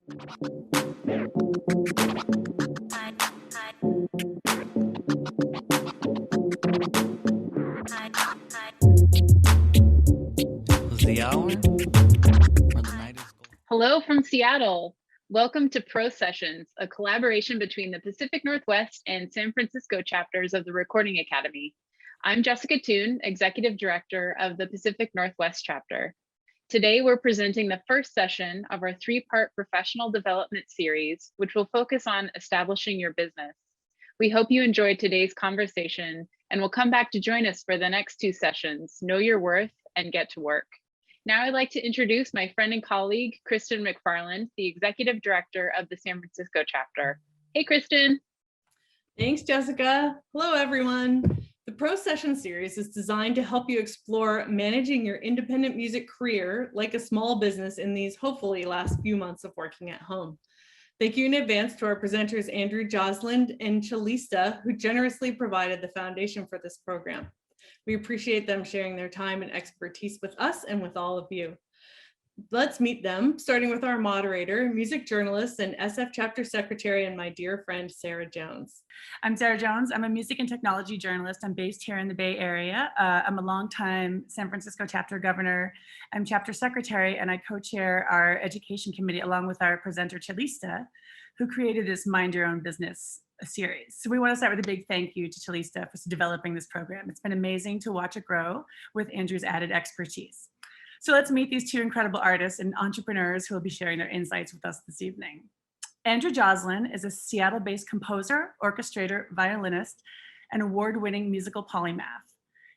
The hour or the night is gold. Hello from Seattle. Welcome to Pro Sessions, a collaboration between the Pacific Northwest and San Francisco chapters of the Recording Academy. I'm Jessica Toon, Executive Director of the Pacific Northwest chapter. Today, we're presenting the first session of our three-part professional development series, which will focus on establishing your business. We hope you enjoyed today's conversation and will come back to join us for the next two sessions, Know Your Worth and Get to Work. Now I'd like to introduce my friend and colleague, Kristen McFarland, the Executive Director of the San Francisco chapter. Hey, Kristen. Thanks, Jessica. Hello, everyone. The Pro Session series is designed to help you explore managing your independent music career like a small business in these hopefully last few months of working at home. Thank you in advance to our presenters, Andrew Joslyn and Cellista, who generously provided the foundation for this program. We appreciate them sharing their time and expertise with us and with all of you. Let's meet them, starting with our moderator, music journalist and SF chapter secretary, and my dear friend, Sarah Jones. I'm Sarah Jones. I'm a music and technology journalist. I'm based here in the Bay Area. I'm a longtime San Francisco chapter governor. I'm chapter secretary, and I co-chair our education committee along with our presenter, Cellista, who created this Mind Your Own Business series. So we want to start with a big thank you to Cellista for developing this program. It's been amazing to watch it grow with Andrew's added expertise. So let's meet these two incredible artists and entrepreneurs who will be sharing their insights with us this evening. Andrew Joslyn is a Seattle-based composer, orchestrator, violinist, and award-winning musical polymath.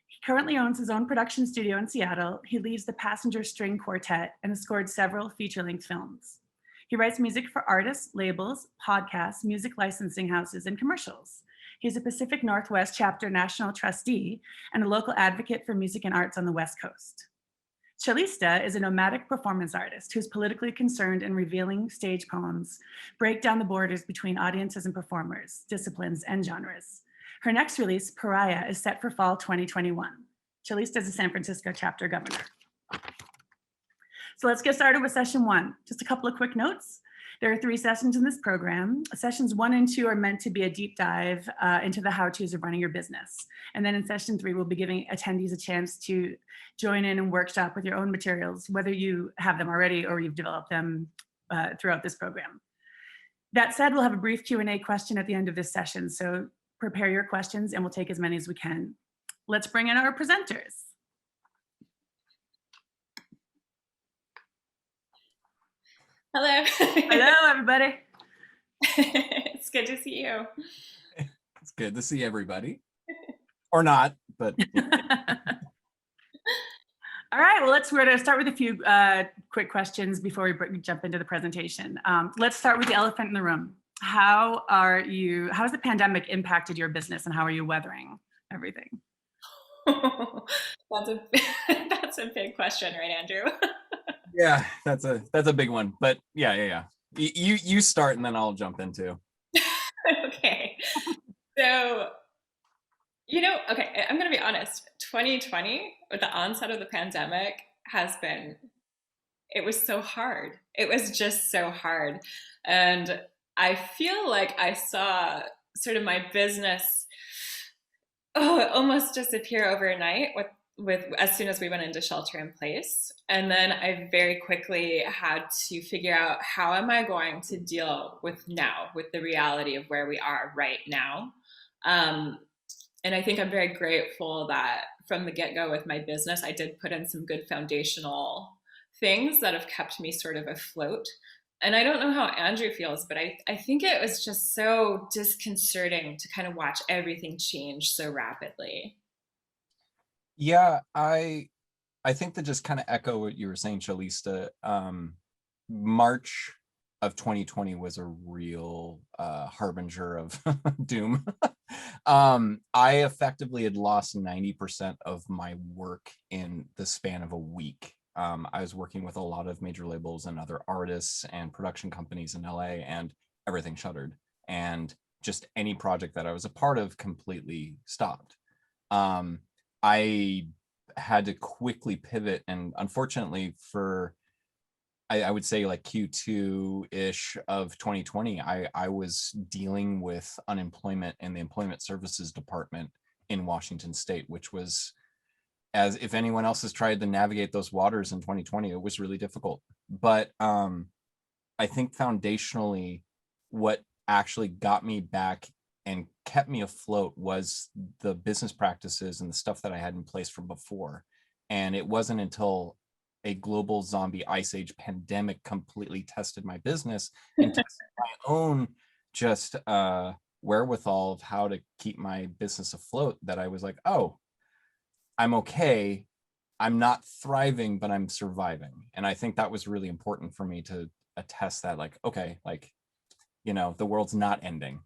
He currently owns his own production studio in Seattle. He leads the Passenger String Quartet and has scored several feature-length films. He writes music for artists, labels, podcasts, music licensing houses, and commercials. He's a Pacific Northwest chapter national trustee and a local advocate for music and arts on the West Coast. Cellista is a nomadic performance artist who's politically concerned and revealing stage poems break down the borders between audiences and performers, disciplines, and genres. Her next release, Pariah, is set for fall 2021. Cellista is a San Francisco chapter governor. So let's get started with session one. Just a couple of quick notes. There are 3 sessions in this program. Sessions 1 and 2 are meant to be a deep dive into the how-tos of running your business. And then in session 3, we'll be giving attendees a chance to join in and workshop with your own materials, whether you have them already or you've developed them throughout this program. That said, we'll have a brief Q&A question at the end of this session. So prepare your questions and we'll take as many as we can. Let's bring in our presenters. Hello. Hello, everybody. It's good to see you. It's good to see everybody. Or not, but. All right, well, we're going to start with a few quick questions before we jump into the presentation. Let's start with the elephant in the room. How's the pandemic impacted your business and how are you weathering everything? That's a big question, right, Andrew? Yeah, that's a big one, but yeah. You start and then I'll jump in too. Okay. So, okay, I'm going to be honest. 2020, with the onset of the pandemic, it was so hard. It was just so hard. And I feel like I saw sort of my business almost disappear overnight with as soon as we went into shelter in place. And then I very quickly had to figure out, how am I going to deal with the reality of where we are right now? And I think I'm very grateful that from the get-go with my business, I did put in some good foundational things that have kept me sort of afloat. And I don't know how Andrew feels, but I think it was just so disconcerting to kind of watch everything change so rapidly. Yeah, I think that just kind of echo what you were saying, Cellista. March of 2020 was a real harbinger of doom. I effectively had lost 90% of my work in the span of a week. I was working with a lot of major labels and other artists and production companies in LA, and everything shuttered. And just any project that I was a part of completely stopped. I had to quickly pivot, and unfortunately I would say like Q2-ish of 2020, I was dealing with unemployment in the Employment Services Department in Washington State, which was, as if anyone else has tried to navigate those waters in 2020, it was really difficult. But I think foundationally, what actually got me back and kept me afloat was the business practices and the stuff that I had in place from before. And it wasn't until a global zombie ice age pandemic completely tested my business and tested my own just wherewithal of how to keep my business afloat, that I was like, oh, I'm okay. I'm not thriving, but I'm surviving. And I think that was really important for me to attest that, like, okay, like, you know, the world's not ending.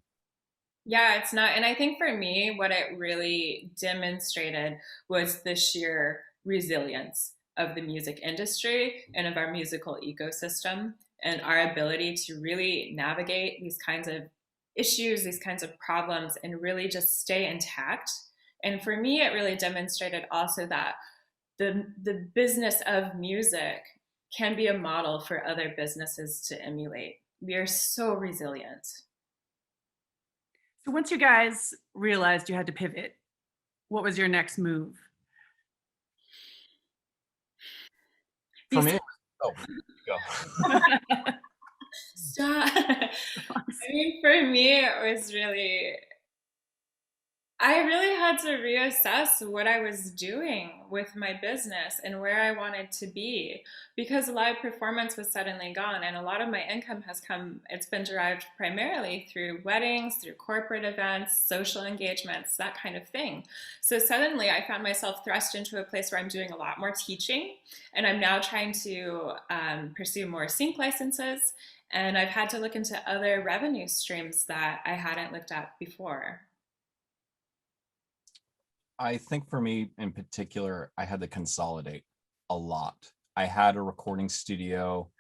Yeah, it's not. And I think for me, what it really demonstrated was the sheer resilience of the music industry and of our musical ecosystem, and our ability to really navigate these kinds of issues, these kinds of problems, and really just stay intact. And for me, it really demonstrated also that the business of music can be a model for other businesses to emulate. We are so resilient. So once you guys realized you had to pivot, what was your next move? For These- me, oh, go. Stop. I mean, for me, it was really, I really had to reassess what I was doing with my business and where I wanted to be, because live performance was suddenly gone, and a lot of my income has come, it's been derived primarily through weddings, through corporate events, social engagements, that kind of thing. So suddenly I found myself thrust into a place where I'm doing a lot more teaching, and I'm now trying to pursue more sync licenses, and I've had to look into other revenue streams that I hadn't looked at before. I think for me in particular, I had to consolidate a lot. I had a recording studio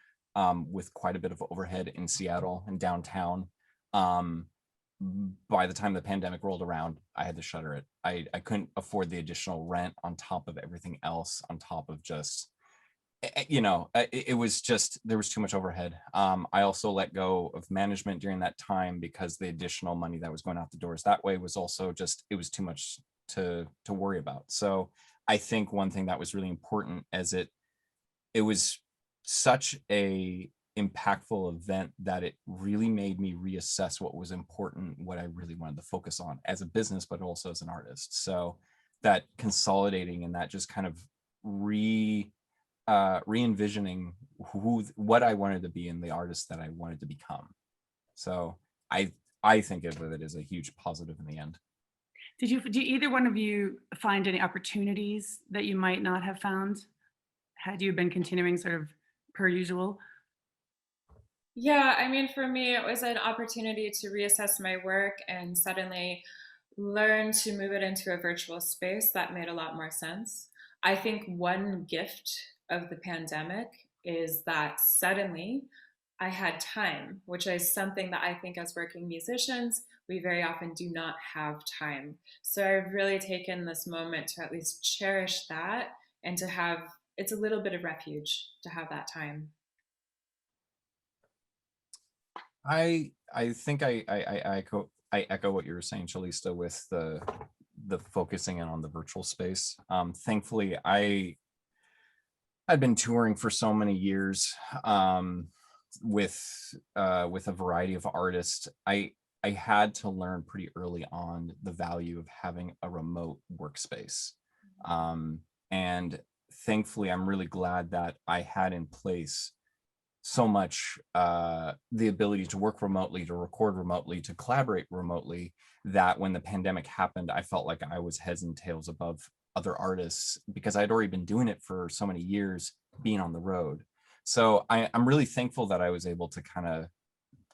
with quite a bit of overhead in Seattle and downtown. By the time the pandemic rolled around, I had to shutter it. I couldn't afford the additional rent on top of everything else, on top of just, you know, it was just, there was too much overhead. I also let go of management during that time because the additional money that was going out the doors that way was also just, it was too much to worry about. So I think one thing that was really important, as it was such a impactful event, that it really made me reassess what was important, what I really wanted to focus on as a business, but also as an artist. So that consolidating and that just kind of re-envisioning what I wanted to be and the artist that I wanted to become. So I think of it as a huge positive in the end. Did either one of you find any opportunities that you might not have found had you been continuing sort of per usual? Yeah, I mean, for me, it was an opportunity to reassess my work and suddenly learn to move it into a virtual space that made a lot more sense. I think one gift of the pandemic is that suddenly I had time, which is something that I think as working musicians, we very often do not have time. So I've really taken this moment to at least cherish that, and to have, it's a little bit of refuge to have that time. I think I echo what you were saying, Cellista, with the focusing in on the virtual space. Thankfully, I've been touring for so many years with a variety of artists. I had to learn pretty early on the value of having a remote workspace. And thankfully, I'm really glad that I had in place so much the ability to work remotely, to record remotely, to collaborate remotely, that when the pandemic happened, I felt like I was heads and tails above other artists because I'd already been doing it for so many years, being on the road. So I'm really thankful that I was able to kind of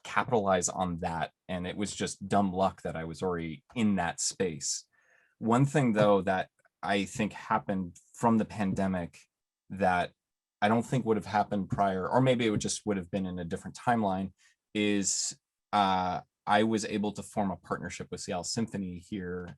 capitalize on that. And it was just dumb luck that I was already in that space. One thing though that I think happened from the pandemic that I don't think would have happened prior, or maybe it would have been in a different timeline, is I was able to form a partnership with Seattle Symphony here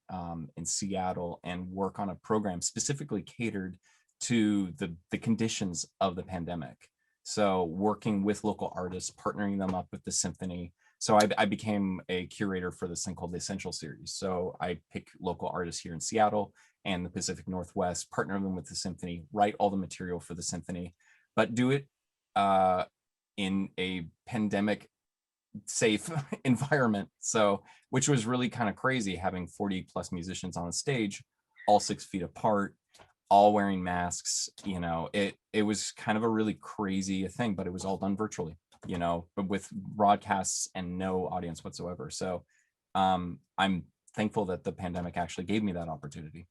in Seattle and work on a program specifically catered to the conditions of the pandemic. So working with local artists, partnering them up with the symphony. So I became a curator for this thing called the Essential Series. So I pick local artists here in Seattle and the Pacific Northwest, partner them with the symphony, write all the material for the symphony, but do it in a pandemic safe environment. So, which was really kind of crazy, having 40 plus musicians on the stage, all 6 feet apart, all wearing masks. You know, it was kind of a really crazy thing, but it was all done virtually, you know, but with broadcasts and no audience whatsoever. So I'm thankful that the pandemic actually gave me that opportunity.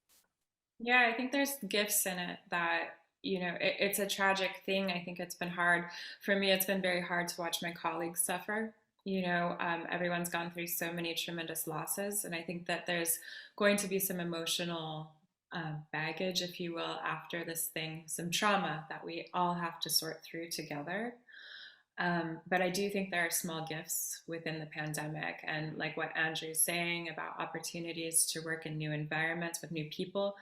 Yeah, I think there's gifts in it that, it's a tragic thing. I think it's been hard. For me, it's been very hard to watch my colleagues suffer. Everyone's gone through so many tremendous losses. And I think that there's going to be some emotional baggage, if you will, after this thing, some trauma that we all have to sort through together. But I do think there are small gifts within the pandemic, and like what Andrew's saying about opportunities to work in new environments with new people,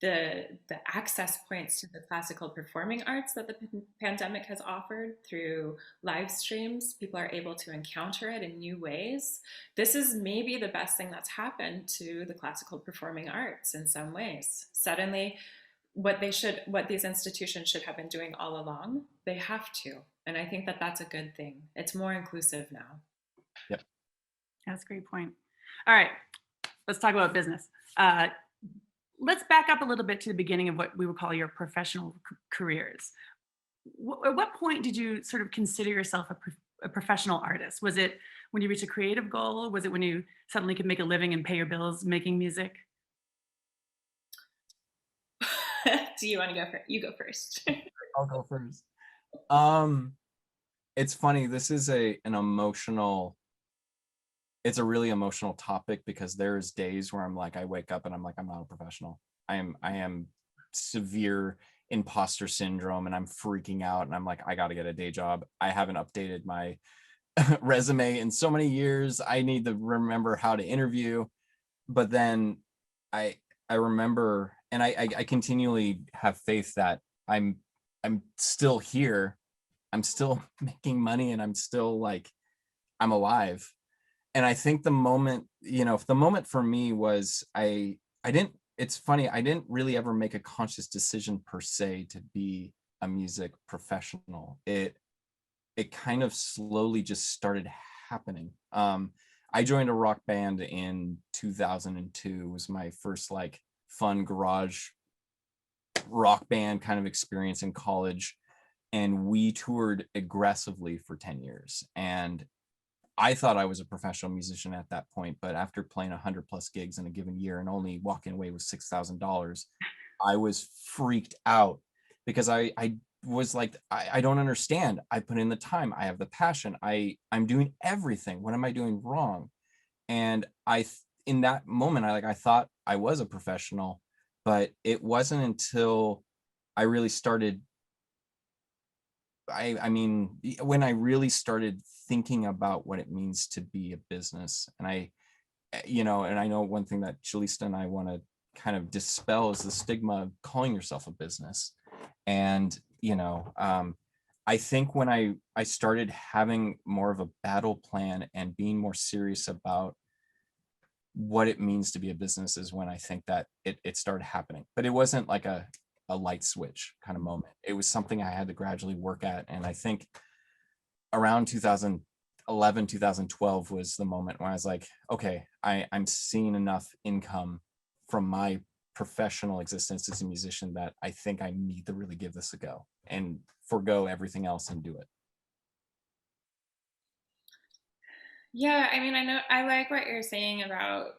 the access points to the classical performing arts that the pandemic has offered through live streams. People are able to encounter it in new ways. This is maybe the best thing that's happened to the classical performing arts in some ways. Suddenly, what these institutions should have been doing all along, they have to. And I think that that's a good thing. It's more inclusive now. Yep. That's a great point. All right, let's talk about business. Let's back up a little bit to the beginning of what we would call your professional careers. At what point did you sort of consider yourself a professional artist? Was it when you reached a creative goal? Was it when you suddenly could make a living and pay your bills making music? Do you want to go first? You go first. I'll go first. It's funny. This is it's a really emotional topic, because there's days where I'm like, I wake up and I'm like, I'm not a professional. I am severe imposter syndrome, and I'm freaking out, and I'm like, I got to get a day job. I haven't updated my resume in so many years. I need to remember how to interview. But then I remember, and I continually have faith that I'm still here. I'm still making money, and I'm still like, I'm alive. And I think the moment for me was it's funny, I didn't really ever make a conscious decision per se to be a music professional. It kind of slowly just started happening. I joined a rock band in 2002. It was my first like fun garage rock band kind of experience in college. And we toured aggressively for 10 years. And I thought I was a professional musician at that point, but after playing 100 plus gigs in a given year and only walking away with $6,000, I was freaked out, because I was like, I don't understand. I put in the time. I have the passion. I'm doing everything. What am I doing wrong? And in that moment, I thought I was a professional, but it wasn't until I really started. I mean, when I really started thinking about what it means to be a business, and I know one thing that Cellista and I want to kind of dispel is the stigma of calling yourself a business. And, I think when I started having more of a battle plan and being more serious about what it means to be a business is when I think that it started happening. But it wasn't like a light switch kind of moment. It was something I had to gradually work at. And I think around 2011, 2012 was the moment where I was like, okay, I'm seeing enough income from my professional existence as a musician that I think I need to really give this a go and forego everything else and do it. Yeah, I mean, I like what you're saying about,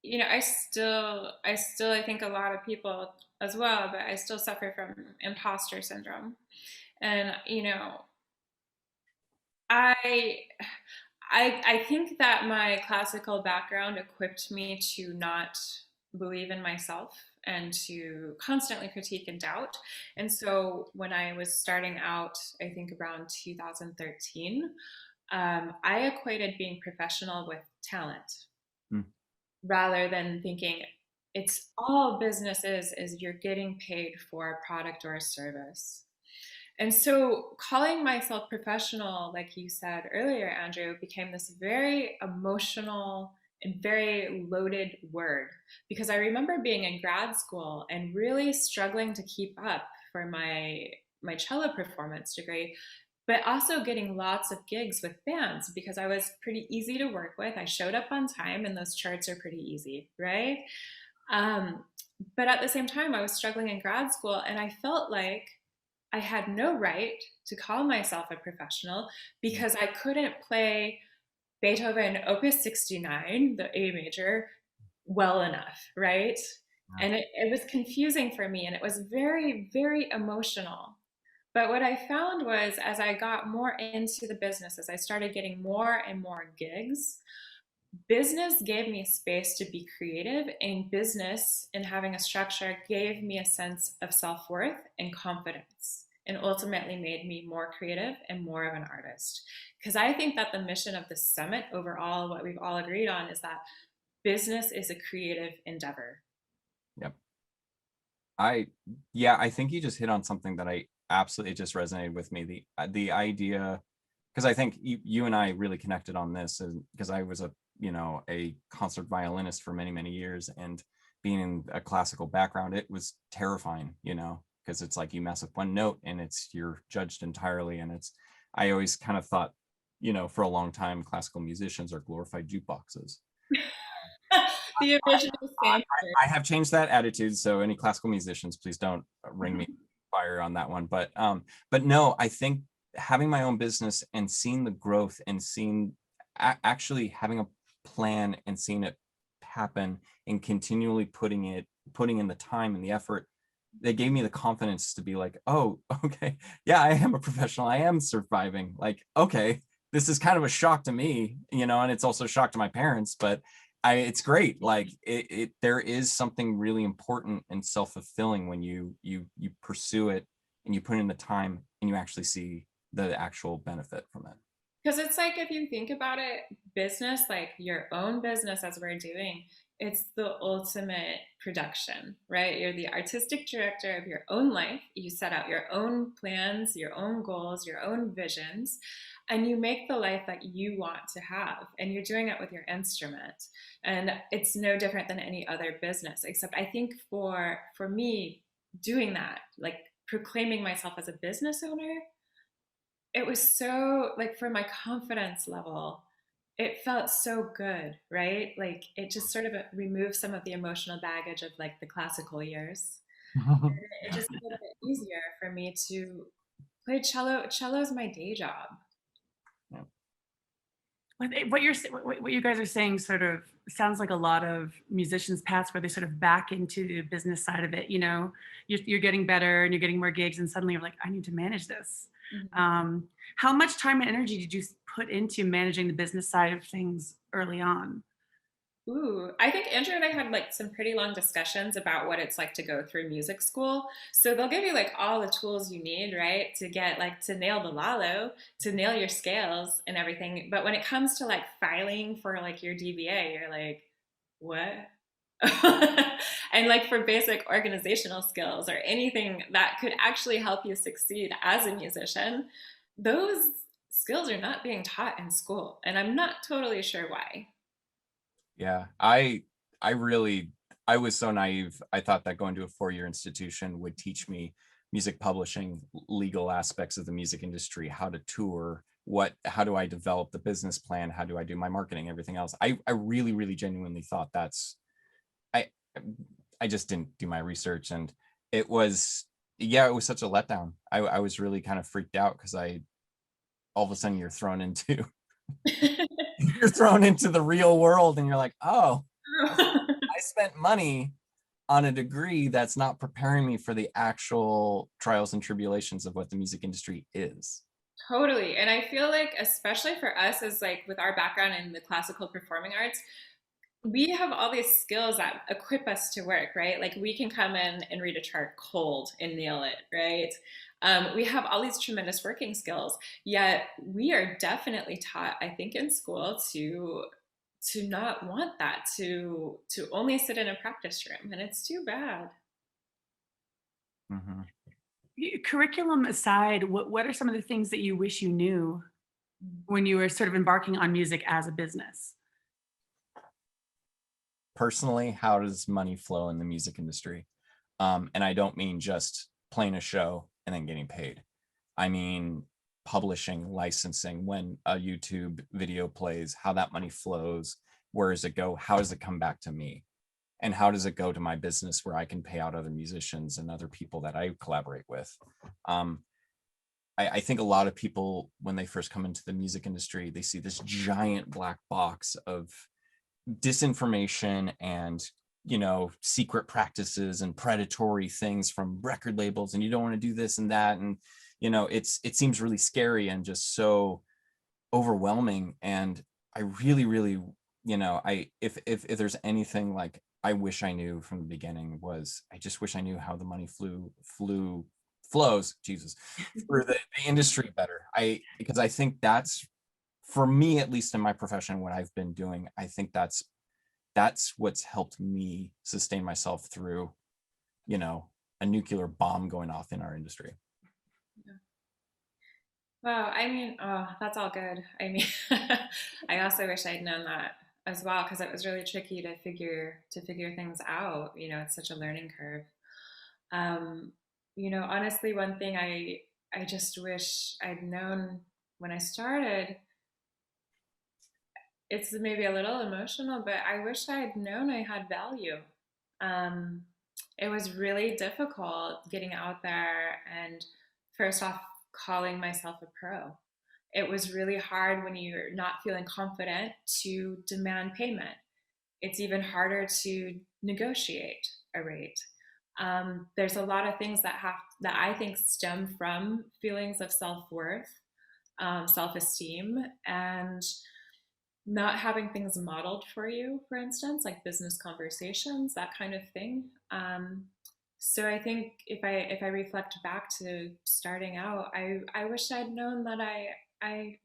I think a lot of people as well, but I still suffer from imposter syndrome. And, I think that my classical background equipped me to not believe in myself and to constantly critique and doubt. And so when I was starting out, I think around 2013, I equated being professional with talent, rather than thinking it's all business is you're getting paid for a product or a service. And so calling myself professional, like you said earlier, Andrew, became this very emotional and very loaded word, because I remember being in grad school and really struggling to keep up for my cello performance degree, but also getting lots of gigs with bands because I was pretty easy to work with. I showed up on time and those charts are pretty easy, right? Um, but at the same time, I was struggling in grad school and I felt like I had no right to call myself a professional because I couldn't play Beethoven Opus 69, the A major, well enough, right? And it was confusing for me and it was very, very emotional. But what I found was as I got more into the business, as I started getting more and more gigs, business gave me space to be creative, and business and having a structure gave me a sense of self-worth and confidence, and ultimately made me more creative and more of an artist. Because I think that the mission of the summit overall, what we've all agreed on, is that business is a creative endeavor. Yep. I think you just hit on something that I absolutely, it just resonated with me. The idea, because I think you and I really connected on this, because I was a concert violinist for many, many years, and being in a classical background, it was terrifying, because it's like you mess up one note and you're judged entirely. And I always kind of thought, for a long time, classical musicians are glorified jukeboxes. The original I have changed that attitude. So any classical musicians, please don't ring me fire on that one. But no, I think having my own business and seeing the growth and seeing actually having a plan and seeing it happen and continually putting in the time and the effort, they gave me the confidence to be like, oh, okay, yeah, I am a professional. I am surviving. Like, okay, this is kind of a shock to me, and it's also a shock to my parents, but it's great. Like there is something really important and self-fulfilling when you pursue it and you put in the time and you actually see the actual benefit from it. Because it's like, if you think about it, business, like your own business as we're doing, it's the ultimate production, right? You're the artistic director of your own life. You set out your own plans, your own goals, your own visions, and you make the life that you want to have. And you're doing it with your instrument. And it's no different than any other business, except I think for me, doing that, like proclaiming myself as a business owner, it was so, like, for my confidence level, it felt so good, right? Like it just sort of removed some of the emotional baggage of like the classical years. It just made it a bit easier for me to play cello. Cello is my day job. What you guys are saying sort of sounds like a lot of musicians' paths where they sort of back into the business side of it. You're getting better and you're getting more gigs, and suddenly you're like, I need to manage this. Mm-hmm. How much time and energy did you put into managing the business side of things early on? Ooh, I think Andrew and I had like some pretty long discussions about what it's like to go through music school. So they'll give you like all the tools you need, right? To get like to nail the lalo, to nail your scales and everything. But when it comes to like filing for like your DBA, you're like, what? And like for basic organizational skills or anything that could actually help you succeed as a musician, those skills are not being taught in school. And I'm not totally sure why. Yeah, I was so naive. I thought that going to a 4-year institution would teach me music publishing, legal aspects of the music industry, how to tour, how do I develop the business plan, how do I do my marketing, everything else. I really, really genuinely thought I just didn't do my research, and it was such a letdown. I was really kind of freaked out because all of a sudden you're thrown into the real world and you're like, oh, I spent money on a degree that's not preparing me for the actual trials and tribulations of what the music industry is. Totally. And I feel like, especially for us, as like with our background in the classical performing arts, we have all these skills that equip us to work, right? Like we can come in and read a chart cold and nail it, right? We have all these tremendous working skills, yet we are definitely taught, I think, in school to not want that, to only sit in a practice room, and it's too bad. Mm-hmm. Curriculum aside, what are some of the things that you wish you knew when you were sort of embarking on music as a business? Personally, how does money flow in the music industry? And I don't mean just playing a show and then getting paid. I mean publishing, licensing, when a YouTube video plays, how that money flows, where does it go, how does it come back to me? And how does it go to my business where I can pay out other musicians and other people that I collaborate with? I think a lot of people, when they first come into the music industry, they see this giant black box of disinformation and, you know, secret practices and predatory things from record labels, and you don't want to do this and that, and you know, it seems really scary and just so overwhelming. And I really, you know, if there's anything like I wish I knew from the beginning, was I just wish I knew how the money flows, Jesus, for the industry better. Because I think that's, for me, at least in my profession, what I've been doing, I think that's what's helped me sustain myself through, you know, a nuclear bomb going off in our industry. Wow, I mean, oh, that's all good. I mean, I also wish I'd known that as well, because it was really tricky to figure things out. You know, it's such a learning curve. You know, honestly, one thing I just wish I'd known when I started, it's maybe a little emotional, but I wish I had known I had value. Um, it was really difficult getting out there and, first off, calling myself a pro. It was really hard when you're not feeling confident to demand payment. It's even harder to negotiate a rate. There's a lot of things that I think stem from feelings of self-worth, self-esteem, and not having things modeled for you, for instance, like business conversations, that kind of thing. So I think if I reflect back to starting out, I wish I'd known that I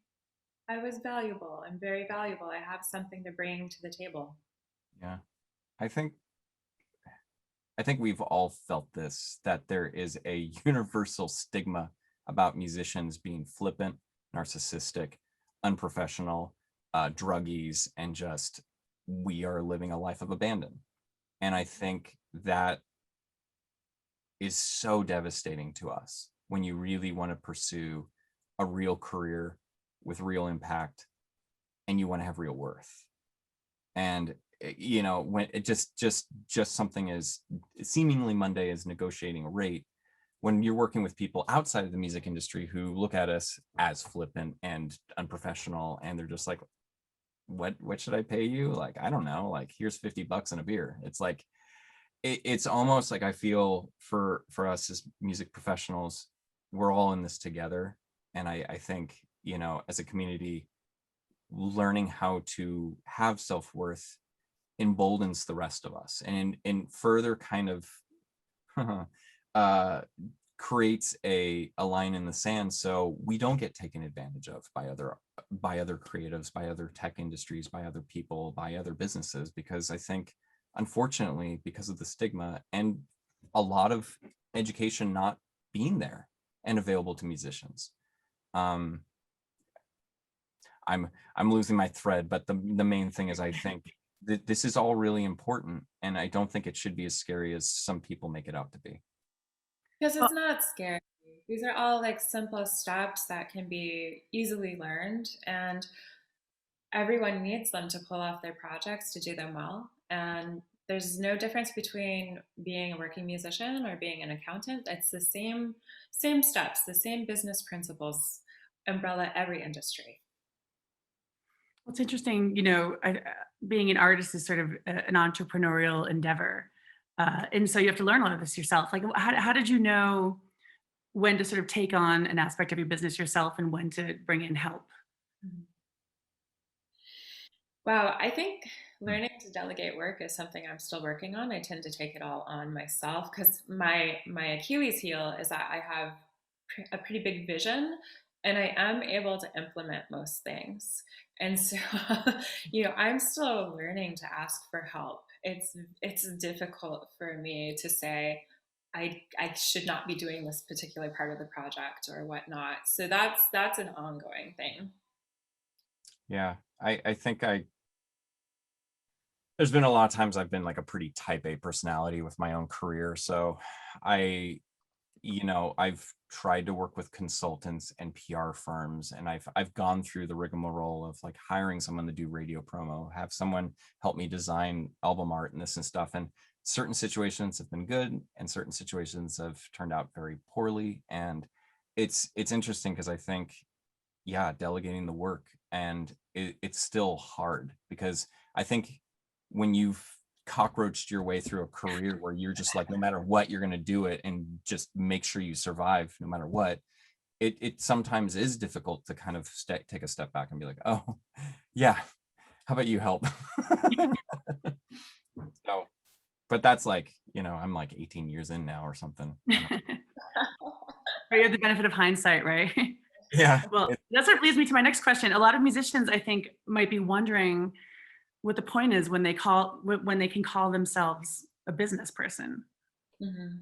was valuable. I'm very valuable. I have something to bring to the table. Yeah, I think we've all felt this, that there is a universal stigma about musicians being flippant, narcissistic, unprofessional, druggies, and just, we are living a life of abandon. And I think that is so devastating to us when you really want to pursue a real career with real impact and you want to have real worth. And you know, when it just something as seemingly Monday as negotiating a rate, when you're working with people outside of the music industry who look at us as flippant and unprofessional, and they're just like, what should I pay you? Like, I don't know, like, here's $50 and a beer. It's like, it's almost like I feel for us as music professionals, we're all in this together. And I think, you know, as a community, learning how to have self-worth emboldens the rest of us, and further kind of creates a line in the sand, so we don't get taken advantage of by other creatives, by other tech industries, by other people, by other businesses. Because I think, unfortunately, because of the stigma and a lot of education not being there and available to musicians, I'm losing my thread, but the main thing is, I think this is all really important, and I don't think it should be as scary as some people make it out to be. Because it's not scary. These are all like simple steps that can be easily learned, and everyone needs them to pull off their projects, to do them well. And there's no difference between being a working musician or being an accountant. It's the same steps, the same business principles umbrella every industry. Well, it's interesting, you know, being an artist is sort of an entrepreneurial endeavor. And so you have to learn a lot of this yourself. Like, how did you know when to sort of take on an aspect of your business yourself and when to bring in help? Wow, I think learning to delegate work is something I'm still working on. I tend to take it all on myself because my Achilles heel is that I have a pretty big vision and I am able to implement most things. And so, you know, I'm still learning to ask for help. It's difficult for me to say, I should not be doing this particular part of the project or whatnot. So that's an ongoing thing. Yeah, I think there's been a lot of times I've been like a pretty type A personality with my own career. So I've tried to work with consultants and PR firms, and I've gone through the rigmarole of like hiring someone to do radio promo, have someone help me design album art and this and stuff. And certain situations have been good and certain situations have turned out very poorly. And it's interesting because I think, yeah, delegating the work, and it's still hard because I think when you've cockroached your way through a career where you're just like, no matter what, you're going to do it and just make sure you survive no matter what, it sometimes is difficult to kind of take a step back and be like, oh yeah, how about you help? So, but that's like, I'm like 18 years in now or something. Or you have the benefit of hindsight, right? Yeah. Well, that sort of leads me to my next question. A lot of musicians, I think, might be wondering what the point is when they can call themselves a business person. Mm-hmm.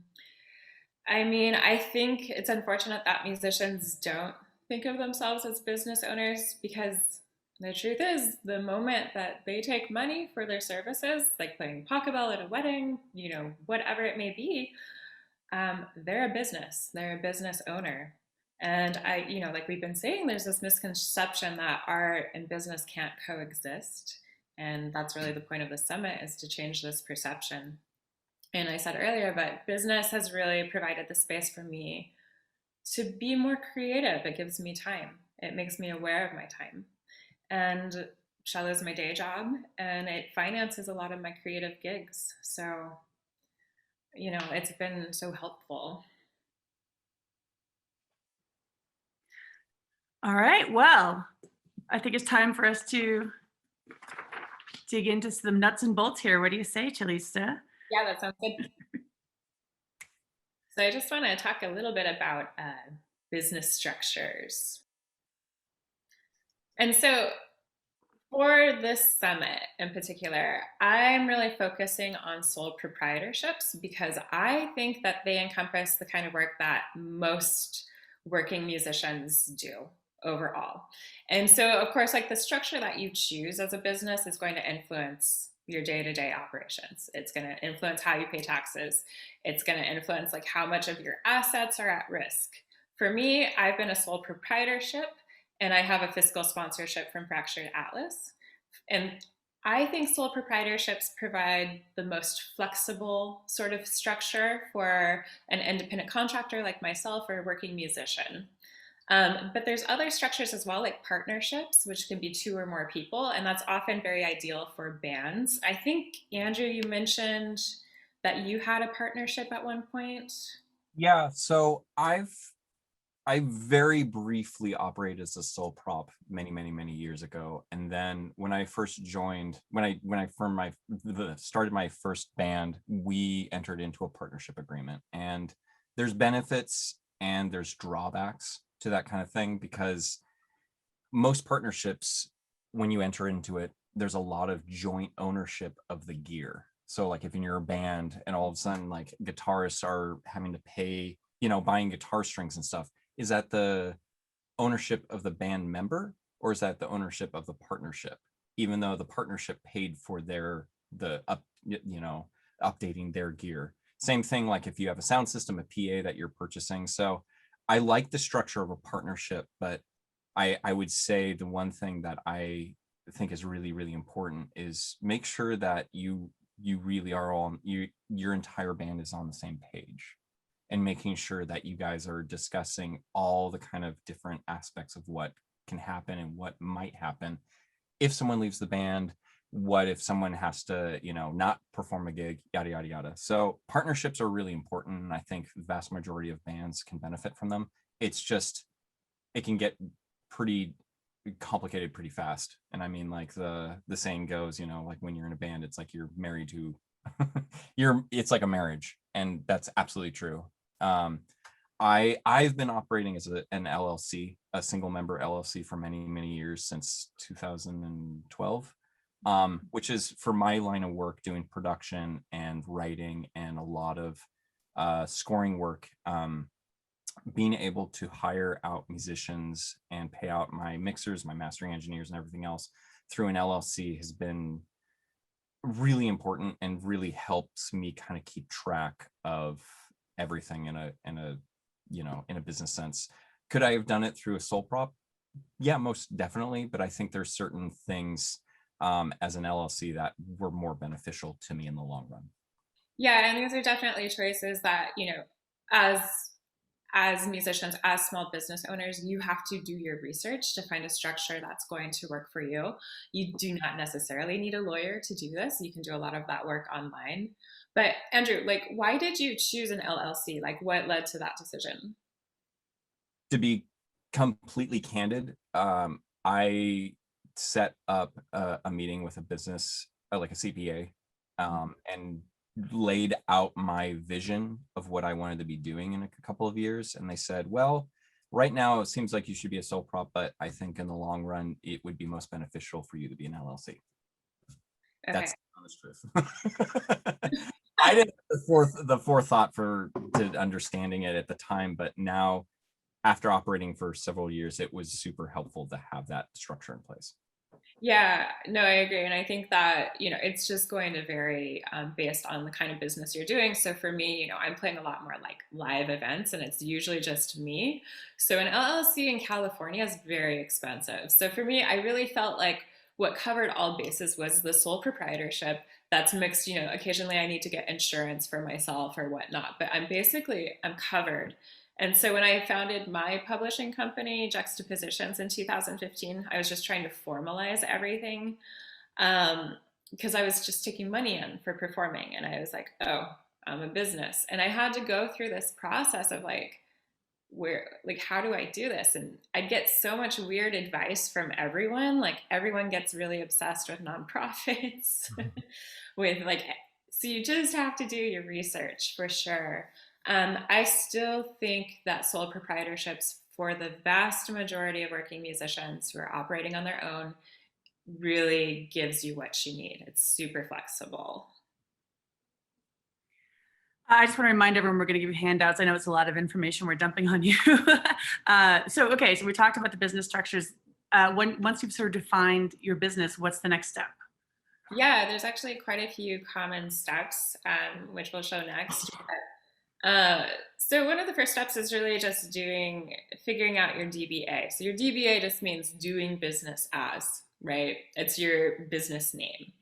I mean, I think it's unfortunate that musicians don't think of themselves as business owners, because the truth is, the moment that they take money for their services, like playing Pachelbel at a wedding, whatever it may be, they're a business. They're a business owner. And like we've been saying, there's this misconception that art and business can't coexist. And that's really the point of the summit, is to change this perception. And I said earlier, but business has really provided the space for me to be more creative. It gives me time. It makes me aware of my time. And cello is my day job, and it finances a lot of my creative gigs. So, it's been so helpful. All right, well, I think it's time for us to dig into some nuts and bolts here. What do you say, Cellista? Yeah, that sounds good. So I just want to talk a little bit about business structures. And so for this summit in particular, I'm really focusing on sole proprietorships because I think that they encompass the kind of work that most working musicians do overall. And so, of course, like the structure that you choose as a business is going to influence your day-to-day operations. It's going to influence how you pay taxes. It's going to influence like how much of your assets are at risk. For me, I've been a sole proprietorship, and I have a fiscal sponsorship from Fractured Atlas. And I think sole proprietorships provide the most flexible sort of structure for an independent contractor like myself or a working musician. But there's other structures as well, like partnerships, which can be 2 or more people, and that's often very ideal for bands. I think, Andrew, you mentioned that you had a partnership at one point. Yeah, so I very briefly operated as a sole prop many years ago, and then when I first joined, when I started my first band, we entered into a partnership agreement. And there's benefits and there's drawbacks to that kind of thing, because most partnerships, when you enter into it, there's a lot of joint ownership of the gear. So like if you're a band and all of a sudden like guitarists are having to pay, buying guitar strings and stuff, is that the ownership of the band member, or is that the ownership of the partnership? Even though the partnership paid for updating their gear. Same thing, like if you have a sound system, a PA that you're purchasing. So I like the structure of a partnership, but I would say the one thing that I think is really important is make sure that you really are your entire band is on the same page, and making sure that you guys are discussing all the kind of different aspects of what can happen and what might happen if someone leaves the band. What if someone has to, not perform a gig, yada, yada, yada. So partnerships are really important. And I think the vast majority of bands can benefit from them. It's just, it can get pretty complicated pretty fast. And I mean, like the saying goes, like when you're in a band, it's like you're married to, it's like a marriage. And that's absolutely true. I've been operating as an LLC, a single member LLC, for many years, since 2012. Which is for my line of work, doing production and writing and a lot of scoring work, being able to hire out musicians and pay out my mixers, my mastering engineers, and everything else through an LLC has been really important and really helps me kind of keep track of everything in a business sense. Could I have done it through a sole prop? Yeah, most definitely. But I think there's certain things as an LLC that were more beneficial to me in the long run. Yeah, and these are definitely choices that, as musicians, as small business owners, you have to do your research to find a structure that's going to work for you. You do not necessarily need a lawyer to do this. You can do a lot of that work online. But Andrew, why did you choose an LLC? What led to that decision? To be completely candid, I set up a meeting with a business, like a CPA, and laid out my vision of what I wanted to be doing in a couple of years. And they said, well, right now it seems like you should be a sole prop, but I think in the long run, it would be most beneficial for you to be an LLC. Okay. That's the honest truth. I didn't have the forethought to understanding it at the time, but now after operating for several years, it was super helpful to have that structure in place. Yeah, no, I agree. And I think that, it's just going to vary based on the kind of business you're doing. So for me, I'm playing a lot more live events, and it's usually just me. So an LLC in California is very expensive. So for me, I really felt like what covered all bases was the sole proprietorship that's mixed. Occasionally I need to get insurance for myself or whatnot, but I'm covered. And so when I founded my publishing company, Juxtapositions, in 2015, I was just trying to formalize everything because I was just taking money in for performing. And I was like, oh, I'm a business. And I had to go through this process of how do I do this? And I get so much weird advice from everyone. Everyone gets really obsessed with nonprofits, so you just have to do your research for sure. I still think that sole proprietorships, for the vast majority of working musicians who are operating on their own, really gives you what you need. It's super flexible. I just want to remind everyone we're going to give you handouts. I know it's a lot of information we're dumping on you. So we talked about the business structures. Once you've sort of defined your business, what's the next step? Yeah, there's actually quite a few common steps, which we'll show next. So one of the first steps is really just figuring out your DBA. So your DBA just means doing business as, right? It's your business name.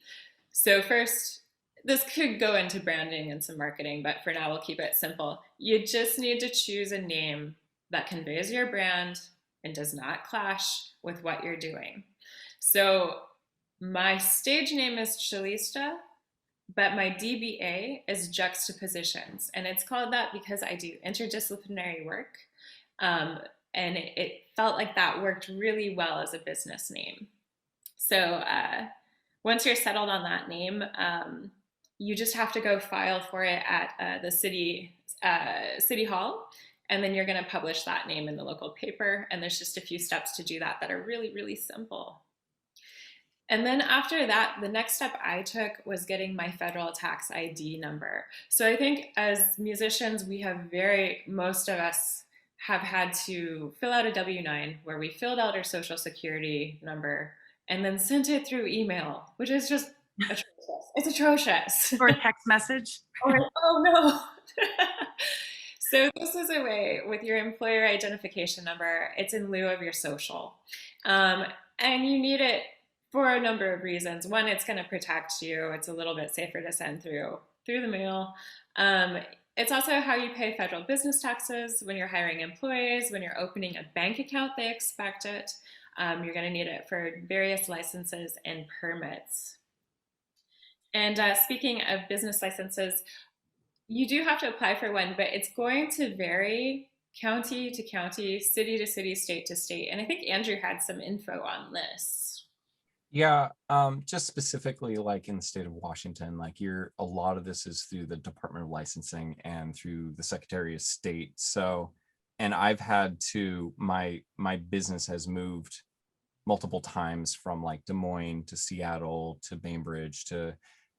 So first, this could go into branding and some marketing, but for now we'll keep it simple. You just need to choose a name that conveys your brand and does not clash with what you're doing. So my stage name is Cellista, but my DBA is Juxtapositions, and it's called that because I do interdisciplinary work, and it felt like that worked really well as a business name. So once you're settled on that name, you just have to go file for it at the city hall, and then you're going to publish that name in the local paper, and there's just a few steps to do that are really, really simple. And then after that, the next step I took was getting my federal tax ID number. So I think as musicians, most of us have had to fill out a W-9 where we filled out our social security number and then sent it through email, which is just atrocious. It's atrocious. Or a text message. Oh no. So this is a way with your employer identification number. It's in lieu of your social. And you need it for a number of reasons. One, it's going to protect you. It's a little bit safer to send through the mail. It's also how you pay federal business taxes when you're hiring employees. When you're opening a bank account, they expect it. You're going to need it for various licenses and permits. And speaking of business licenses, you do have to apply for one, but it's going to vary county to county, city to city, state to state. And I think Andrew had some info on this. Yeah, just specifically in the state of Washington, a lot of this is through the Department of Licensing and through the Secretary of State. So, and I've had my business has moved multiple times from Des Moines to Seattle to Bainbridge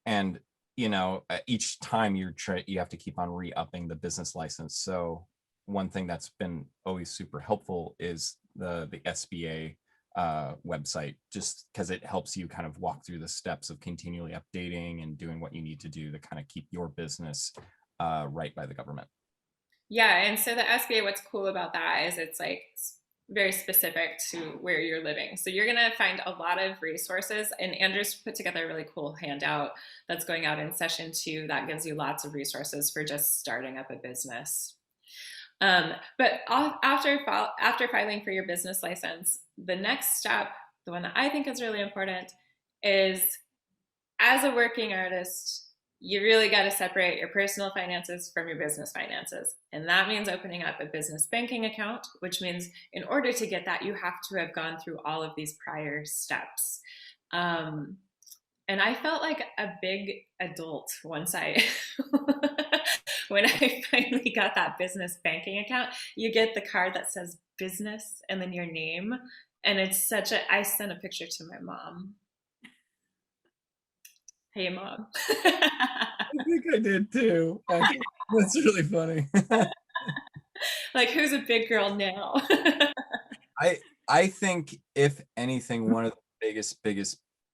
and you know, each time you have to keep on re-upping the business license. So one thing that's been always super helpful is the SBA website, just because it helps you kind of walk through the steps of continually updating and doing what you need to do to kind of keep your business right by the government. Yeah, and so the SBA, what's cool about that is it's like very specific to where you're living. So you're gonna find a lot of resources, and Andrew's put together a really cool handout that's going out in session 2 that gives you lots of resources for just starting up a business. But after filing for your business license, the next step, the one that I think is really important, is as a working artist, you really got to separate your personal finances from your business finances. And that means opening up a business banking account, which means in order to get that, you have to have gone through all of these prior steps. And I felt like a big adult once when I finally got that business banking account. You get the card that says business and then your name. And it's I sent a picture to my mom. Hey, Mom. I think I did too. That's really funny. Like, who's a big girl now? I think, if anything, one of the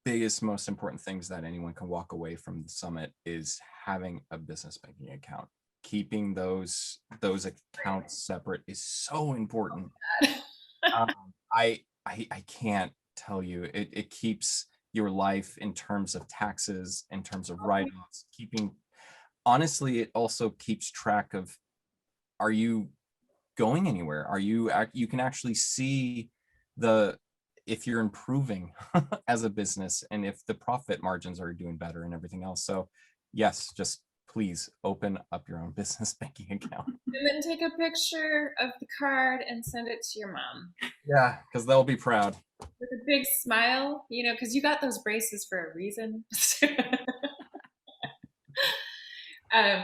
biggest, most important things that anyone can walk away from the summit is having a business banking account. Keeping those accounts separate is so important. I can't tell you, it keeps your life in terms of taxes, in terms of write-offs, honestly, it also keeps track of, are you going anywhere? You can actually see if you're improving as a business, and if the profit margins are doing better and everything else. So yes, just please open up your own business banking account. And then take a picture of the card and send it to your mom. Yeah, because they'll be proud. With a big smile, you know, because you got those braces for a reason.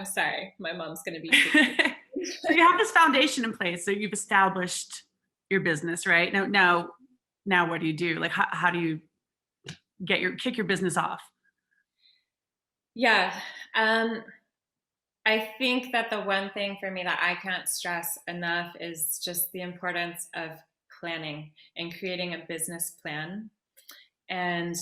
Sorry, my mom's going to be. So you have this foundation in place. So you've established your business, right? Now what do you do? Like, how do you kick your business off? Yeah. I think that the one thing for me that I can't stress enough is just the importance of planning and creating a business plan. And,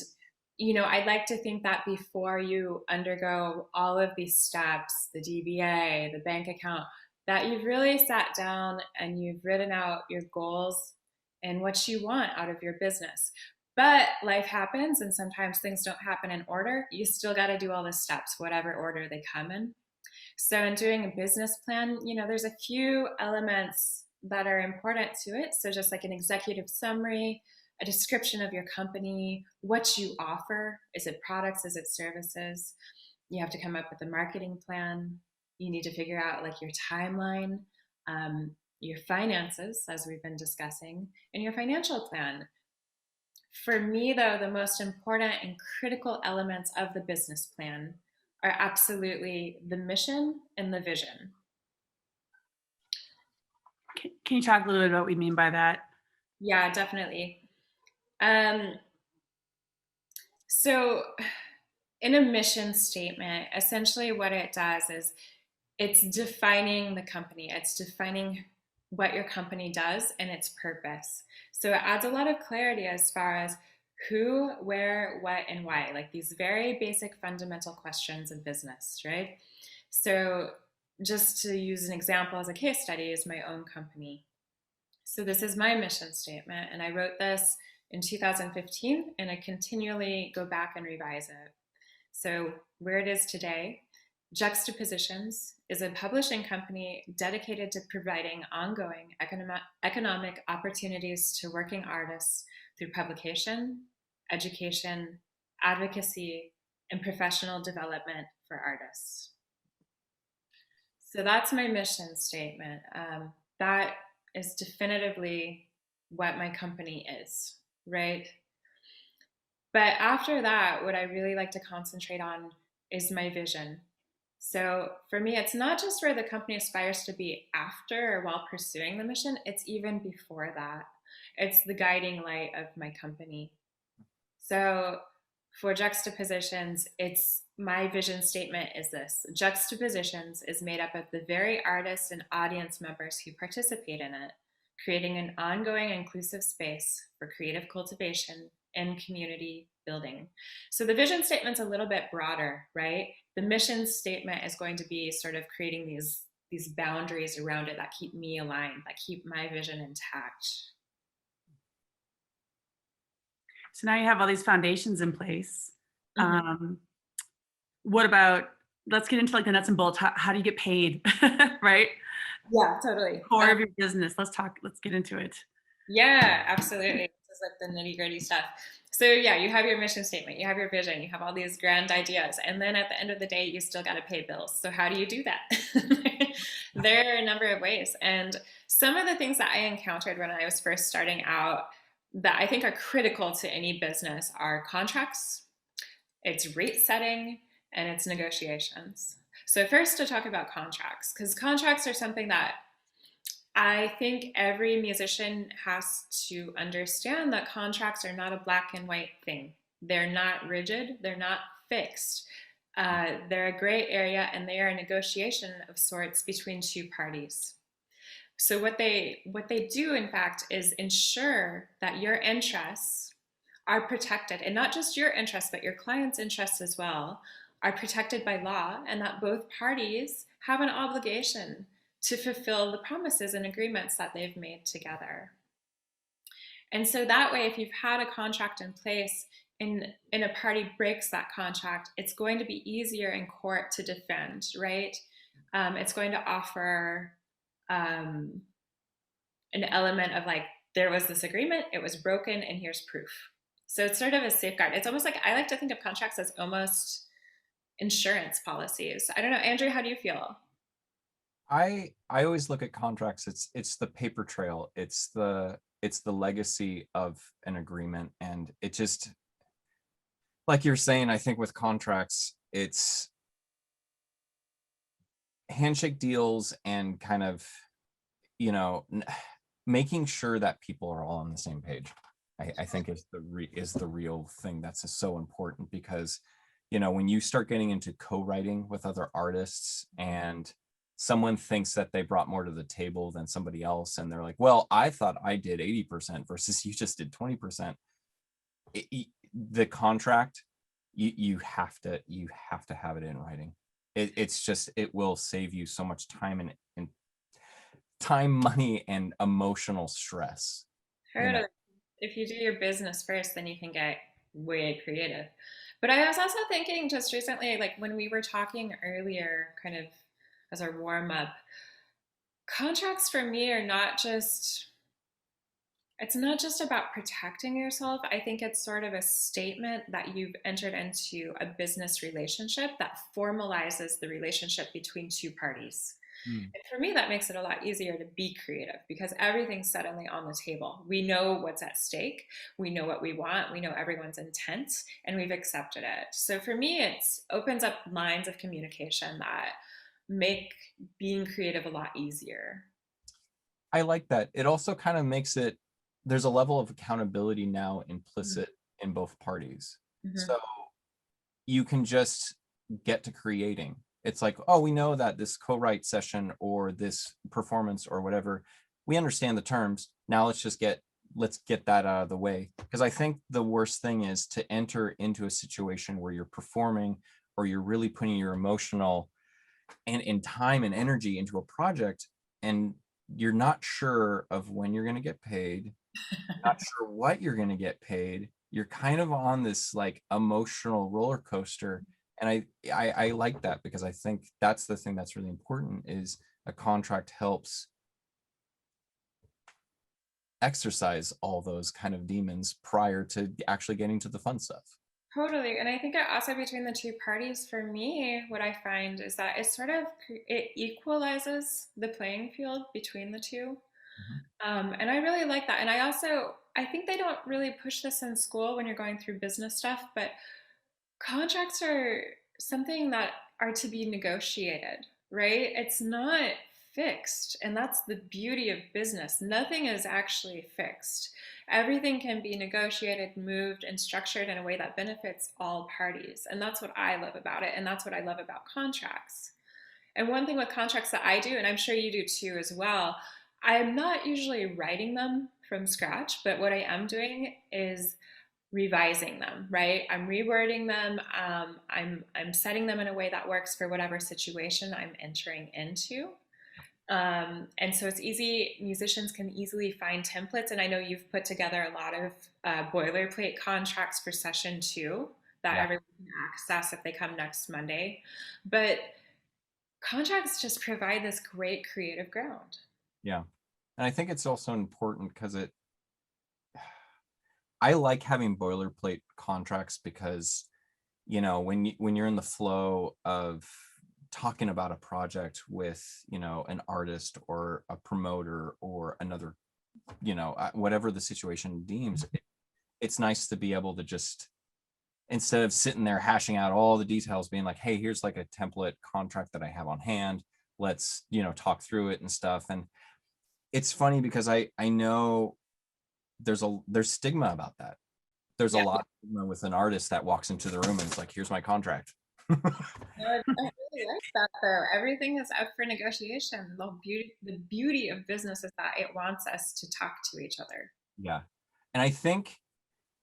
you know, I'd like to think that before you undergo all of these steps, the DBA, the bank account, that you've really sat down and you've written out your goals and what you want out of your business. But life happens, and sometimes things don't happen in order. You still got to do all the steps, whatever order they come in. So in doing a business plan, you know, there's a few elements that are important to it. So just like an executive summary, a description of your company, what you offer. Is it products? Is it services? You have to come up with a marketing plan. You need to figure out like your timeline, your finances, as we've been discussing, and your financial plan. For me, though, the most important and critical elements of the business plan are absolutely the mission and the vision. Can you talk a little bit about what we mean by that? Yeah, definitely. So in a mission statement, essentially what it does is it's defining the company. It's defining what your company does and its purpose. So it adds a lot of clarity as far as who, where, what, and why, like these very basic fundamental questions of business, right? So just to use an example as a case study is my own company. So this is my mission statement, and I wrote this in 2015, and I continually go back and revise it. So where it is today, Juxtapositions is a publishing company dedicated to providing ongoing economic opportunities to working artists through publication, education, advocacy, and professional development for artists. So that's my mission statement. That is definitively what my company is, right? But after that, what I really like to concentrate on is my vision. So for me, it's not just where the company aspires to be after or while pursuing the mission, it's even before that. It's the guiding light of my company. So For juxtapositions, it's my vision statement is this. Juxtapositions is made up of the very artists and audience members who participate in it, creating an ongoing inclusive space for creative cultivation and community building. So the vision statement's a little bit broader, right? The mission statement is going to be sort of creating these boundaries around it that keep me aligned, that keep my vision intact. So now you have all these foundations in place. What about, let's get into like the nuts and bolts. How do you get paid, right? Yeah, totally. Core of your business. Let's get into it. Yeah, absolutely. This is like the nitty gritty stuff. So yeah, you have your mission statement, you have your vision, you have all these grand ideas. And then at the end of the day, you still got to pay bills. So how do you do that? There are a number of ways. And some of the things that I encountered when I was first starting out that I think are critical to any business are contracts, it's rate setting, and it's negotiations. So first to talk about contracts, because contracts are something that I think every musician has to understand that contracts are not a black and white thing. They're not rigid, they're not fixed. They're a gray area, and they are a negotiation of sorts between two parties. So what they do, in fact, is ensure that your interests are protected, and not just your interests, but your client's interests as well, are protected by law, and that both parties have an obligation to fulfill the promises and agreements that they've made together. And so that way, if you've had a contract in place and a party breaks that contract, it's going to be easier in court to defend, right? It's going to offer an element of like, there was this agreement, it was broken, and here's proof. So it's sort of a safeguard. It's almost like, I like to think of contracts as almost insurance policies. I don't know, Andrew, how do you feel? I always look at contracts, it's the paper trail, it's the legacy of an agreement. And it just, like you're saying, I think with contracts, it's handshake deals and kind of, you know, making sure that people are all on the same page. I think is the real thing that's so important, because, you know, when you start getting into co-writing with other artists and someone thinks that they brought more to the table than somebody else, and they're like, well, I thought I did 80% versus you just did 20%. The contract, you have to have it in writing. It's just, it will save you so much time and time, money, and emotional stress. You know? If you do your business first, then you can get way creative. But I was also thinking just recently, like when we were talking earlier, kind of as our warm up, contracts for me are not just, it's not just about protecting yourself. I think it's sort of a statement that you've entered into a business relationship that formalizes the relationship between two parties. And for me, that makes it a lot easier to be creative because everything's suddenly on the table. We know what's at stake. We know what we want. We know everyone's intent, and we've accepted it. So for me, it opens up lines of communication that make being creative a lot easier. I like that. It also kind of makes it, there's a level of accountability now implicit in both parties. So you can just get to creating. It's like, oh, we know that this co-write session or this performance or whatever, we understand the terms. Now let's get that out of the way. Because I think the worst thing is to enter into a situation where you're performing or you're really putting your emotional and in time and energy into a project, and you're not sure of when you're going to get paid, not sure what you're going to get paid. You're kind of on this like emotional roller coaster. And I like that, because I think that's the thing that's really important, is a contract helps exercise all those kind of demons prior to actually getting to the fun stuff. Totally. And I think also between the two parties, for me, what I find is that it equalizes the playing field between the two. And I really like that. And I think they don't really push this in school when you're going through business stuff, but contracts are something that are to be negotiated, right? It's not fixed. And that's the beauty of business. Nothing is actually fixed. Everything can be negotiated, moved, and structured in a way that benefits all parties. And that's what I love about it. And that's what I love about contracts. And one thing with contracts that I do, and I'm sure you do too as well, I'm not usually writing them from scratch, but what I am doing is revising them, right? I'm rewording them. I'm setting them in a way that works for whatever situation I'm entering into. And so it's easy. Musicians can easily find templates. And I know you've put together a lot of boilerplate contracts for session 2 that everyone can access if they come next Monday. But contracts just provide this great creative ground. Yeah. And I think it's also important because I like having boilerplate contracts because, you know, when you're in the flow of talking about a project with, you know, an artist or a promoter or another, you know, whatever the situation deems, it's nice to be able to just, instead of sitting there hashing out all the details, being like, hey, here's like a template contract that I have on hand. Let's, you know, talk through it and stuff. And it's funny because I know there's stigma about that. There's a lot of stigma with an artist that walks into the room and it's like, here's my contract. I really like that though. Everything is up for negotiation. The beauty of business is that it wants us to talk to each other. Yeah. And I think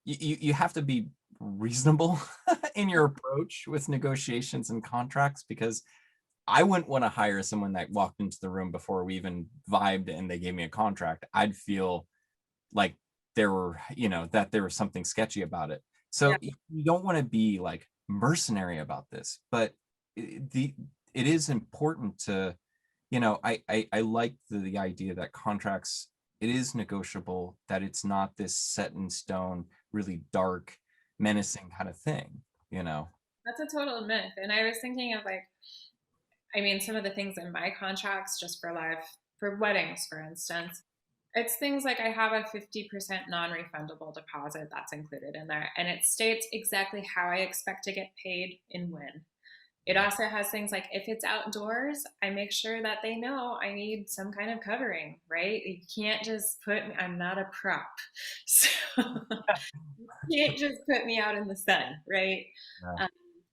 you have to be reasonable in your approach with negotiations and contracts, because I wouldn't want to hire someone that walked into the room before we even vibed and they gave me a contract. I'd feel like there was something sketchy about it. So you don't want to be like mercenary about this, but it is important to, you know, I like the idea that contracts, it is negotiable, that it's not this set in stone, really dark, menacing kind of thing, you know. That's a total myth. And I was thinking of like, I mean, some of the things in my contracts just for weddings, for instance, it's things like I have a 50% non-refundable deposit that's included in there. And it states exactly how I expect to get paid and when. It also has things like if it's outdoors, I make sure that they know I need some kind of covering, right? You can't just I'm not a prop. So you can't just put me out in the sun, right? Yeah.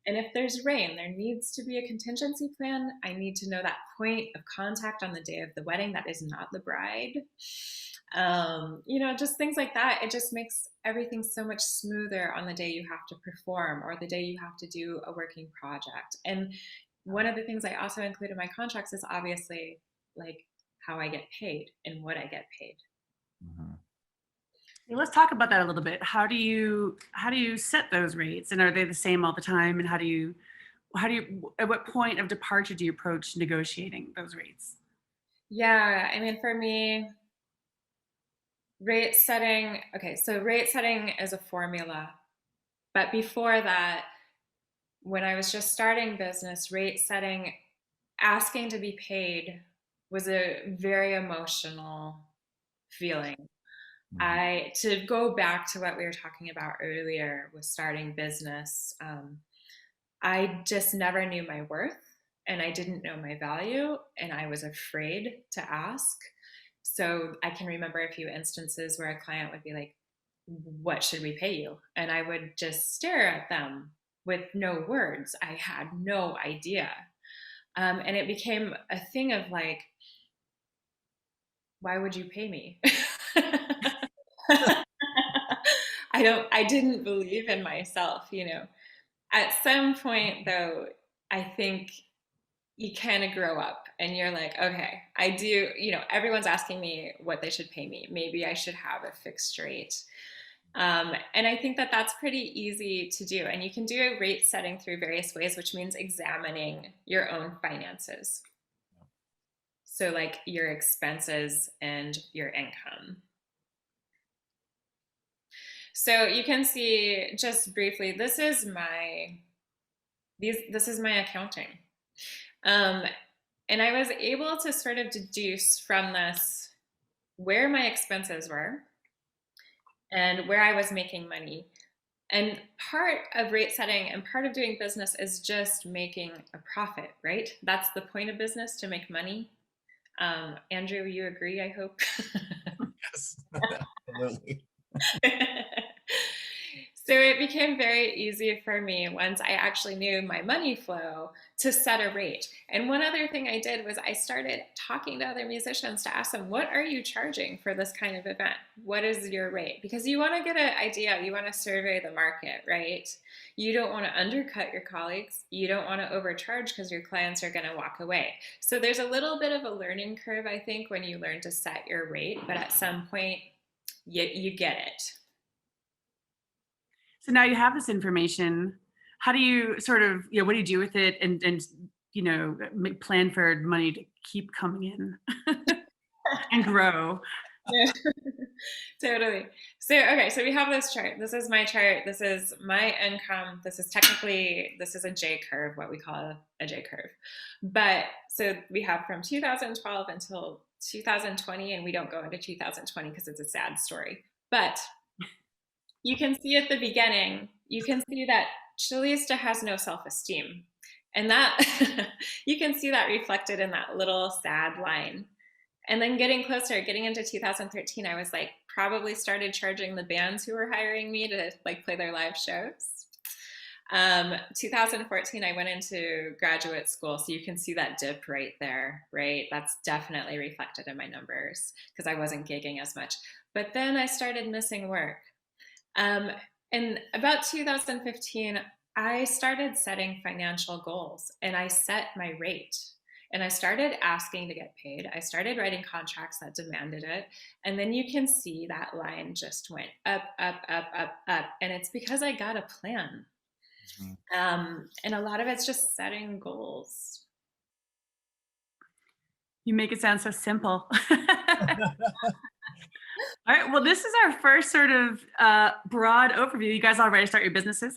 And if there's rain, there needs to be a contingency plan. I need to know that point of contact on the day of the wedding that is not the bride. You know, just things like that. It just makes everything so much smoother on the day you have to perform or the day you have to do a working project. And one of the things I also include in my contracts is obviously like how I get paid and what I get paid. Mm-hmm. Let's talk about that a little bit. How do you set those rates, and are they the same all the time? And how do you at what point of departure do you approach negotiating those rates? Yeah, I mean, for me, rate setting is a formula. But before that, when I was just starting business, rate setting, asking to be paid was a very emotional feeling. To go back to what we were talking about earlier with starting business, I just never knew my worth and I didn't know my value and I was afraid to ask. So I can remember a few instances where a client would be like, what should we pay you? And I would just stare at them with no words. I had no idea. And it became a thing of like, why would you pay me? I didn't believe in myself, you know. At some point though, I think you kind of grow up and you're like, okay, I do, you know, everyone's asking me what they should pay me. Maybe I should have a fixed rate. And I think that that's pretty easy to do. And you can do a rate setting through various ways, which means examining your own finances. So like your expenses and your income. So you can see just briefly, this is my accounting. And I was able to sort of deduce from this where my expenses were and where I was making money. And part of rate setting and part of doing business is just making a profit, right? That's the point of business, to make money. Andrew, you agree, I hope? Yes, absolutely. So it became very easy for me once I actually knew my money flow to set a rate. And one other thing I did was I started talking to other musicians to ask them, what are you charging for this kind of event? What is your rate? Because you want to get an idea, you want to survey the market, right? You don't want to undercut your colleagues. You don't want to overcharge because your clients are going to walk away. So there's a little bit of a learning curve, I think, when you learn to set your rate, but at some point you get it. So now you have this information. How do you sort of, what do you do with it and plan for money to keep coming in and grow? Totally. So, okay, so we have this chart. This is my chart. This is my income. This is a J curve, what we call a J curve. But so we have from 2012 until 2020, and we don't go into 2020 because it's a sad story. But you can see at the beginning, you can see that Cellista has no self-esteem. And that you can see that reflected in that little sad line. And then getting closer, getting into 2013, I was like, probably started charging the bands who were hiring me to like play their live shows. 2014, I went into graduate school. So you can see that dip right there, right? That's definitely reflected in my numbers because I wasn't gigging as much. But then I started missing work. And about 2015, I started setting financial goals and I set my rate. And I started asking to get paid. I started writing contracts that demanded it. And then you can see that line just went up, up, up, up, up. And it's because I got a plan. And a lot of it's just setting goals. You make it sound so simple. All right, well, this is our first sort of broad overview. You guys all ready to start your businesses?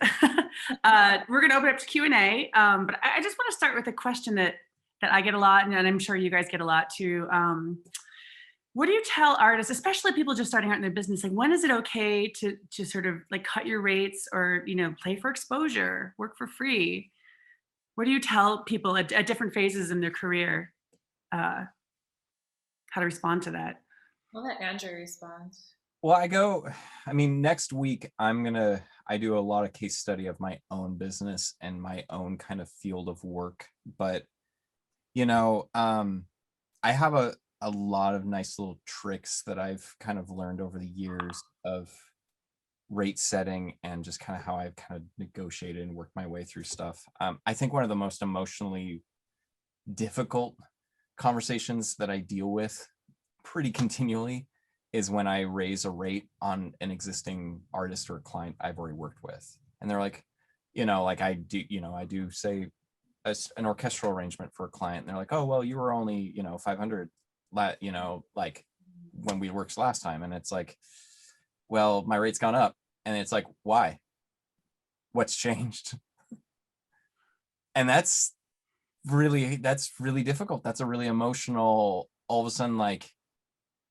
We're gonna open up to Q&A, but I just wanna start with a question that I get a lot, and I'm sure you guys get a lot too. What do you tell artists, especially people just starting out in their business, like when is it okay to sort of like cut your rates or, play for exposure, work for free? What do you tell people at different phases in their career, how to respond to that? I'll let Andrew respond. Well, next week I do a lot of case study of my own business and my own kind of field of work. But, I have a lot of nice little tricks that I've kind of learned over the years of rate setting and just kind of how I've kind of negotiated and worked my way through stuff. I think one of the most emotionally difficult conversations that I deal with pretty continually is when I raise a rate on an existing artist or client I've already worked with. And they're like, I do say an orchestral arrangement for a client. And they're like, oh, well, you were only, 500, like when we worked last time. And it's like, well, my rate's gone up. And it's like, why? What's changed? And that's really difficult. That's a really emotional, all of a sudden, like,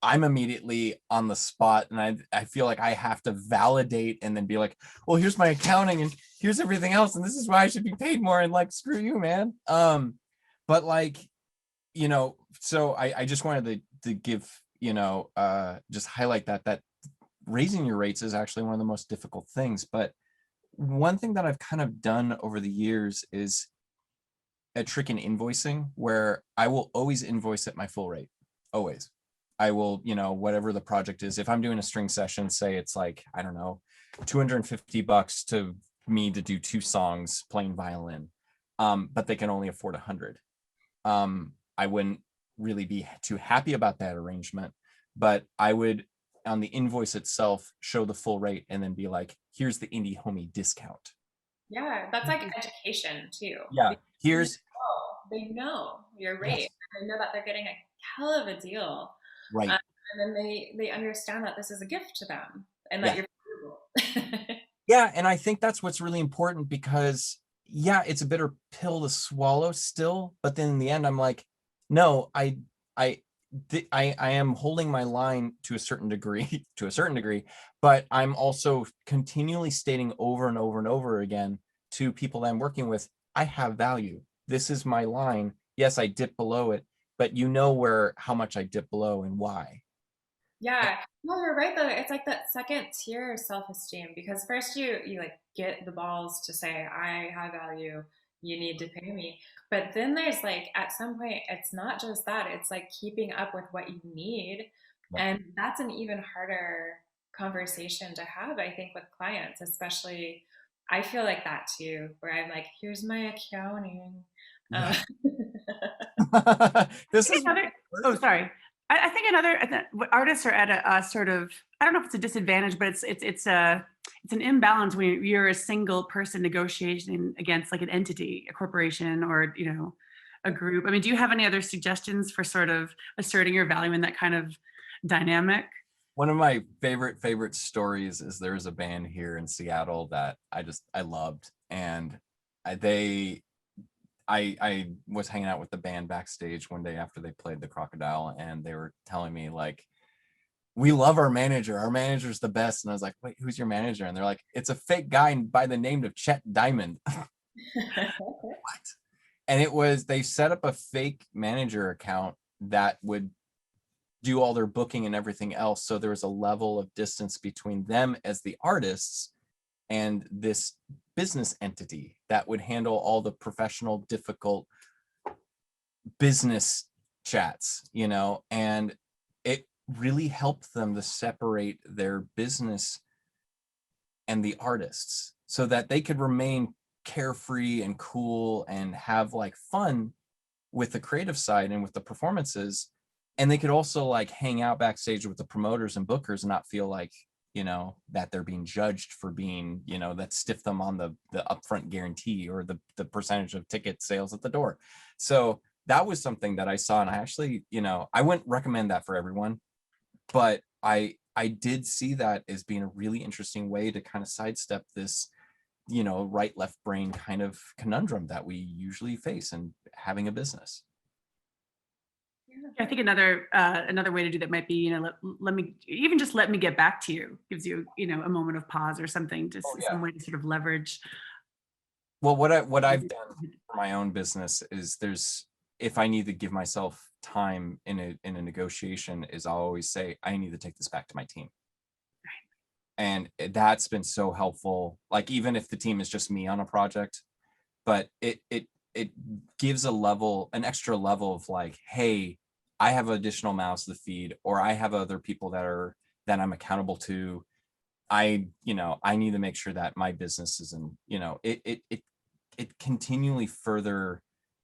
I'm immediately on the spot and I feel like I have to validate and then be like, well, here's my accounting and here's everything else. And this is why I should be paid more. And like, screw you, man. But like, so I just wanted to give, just highlight that raising your rates is actually one of the most difficult things. But one thing that I've kind of done over the years is a trick in invoicing where I will always invoice at my full rate, always. I will, whatever the project is, if I'm doing a string session, say it's like, I don't know, $250 to me to do 2 songs playing violin, but they can only afford 100. I wouldn't really be too happy about that arrangement, but I would, on the invoice itself, show the full rate and then be like, here's the indie homie discount. Yeah, that's like education too. Yeah, here's, they know your rate. Yes. They know that they're getting a hell of a deal. Right. And then they understand that this is a gift to them and that you're valuable. Yeah, and I think that's what's really important because, yeah, it's a bitter pill to swallow still, but then in the end, I'm like, no, I am holding my line to a certain degree, but I'm also continually stating over and over and over again to people that I'm working with, I have value. This is my line. Yes, I dip below it. but you know where how much I dip below and why. Yeah, no, you're right though. It's like that second tier of self-esteem, because first you like get the balls to say, I have value, you need to pay me. But then there's like at some point it's not just that, it's like keeping up with what you need. Yeah. And that's an even harder conversation to have, I think, with clients, especially. I feel like that too, where I'm like, here's my accounting. Yeah. This is another, oh, sorry. I think artists are at a sort of, I don't know if it's a disadvantage, but it's an imbalance when you're a single person negotiating against like an entity, a corporation, or a group. I mean, do you have any other suggestions for sort of asserting your value in that kind of dynamic? One of my favorite stories is there's a band here in Seattle that I loved, and I was hanging out with the band backstage one day after they played the Crocodile, and they were telling me like, we love our manager. Our manager's the best. And I was like, wait, who's your manager? And they're like, it's a fake guy by the name of Chet Diamond. What? And they set up a fake manager account that would do all their booking and everything else. So there was a level of distance between them as the artists and this business entity that would handle all the professional, difficult business chats, and it really helped them to separate their business and the artists so that they could remain carefree and cool and have like fun with the creative side and with the performances. And they could also like hang out backstage with the promoters and bookers and not feel like, that they're being judged for being, that stiff them on the upfront guarantee or the percentage of ticket sales at the door. So that was something that I saw. And I actually, I wouldn't recommend that for everyone, but I did see that as being a really interesting way to kind of sidestep this, right, left brain kind of conundrum that we usually face in having a business. I think another way to do that might be, let me get back to you, gives you, a moment of pause or something, just some way to sort of leverage. Well, what I've done for my own business is if I need to give myself time in a negotiation, is I'll always say, I need to take this back to my team. And that's been so helpful. Like, even if the team is just me on a project, but it gives an extra level of like, hey, I have additional mouths to feed, or I have other people that I'm accountable to. I need to make sure that my business is in, it continually further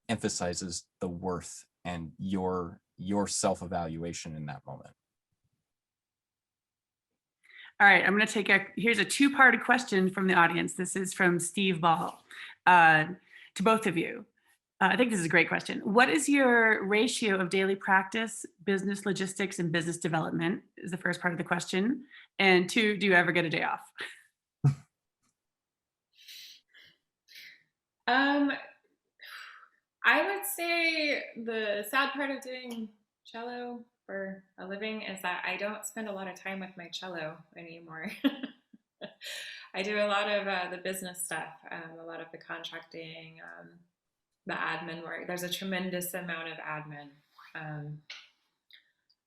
emphasizes the worth and your self-evaluation in that moment. All right, I'm going to here's a two-part question from the audience. This is from Steve Ball to both of you. I think this is a great question. What is your ratio of daily practice, business logistics, and business development is the first part of the question. And two, do you ever get a day off? I would say the sad part of doing cello for a living is that I don't spend a lot of time with my cello anymore. I do a lot of the business stuff, a lot of the contracting, the admin work. There's a tremendous amount of admin.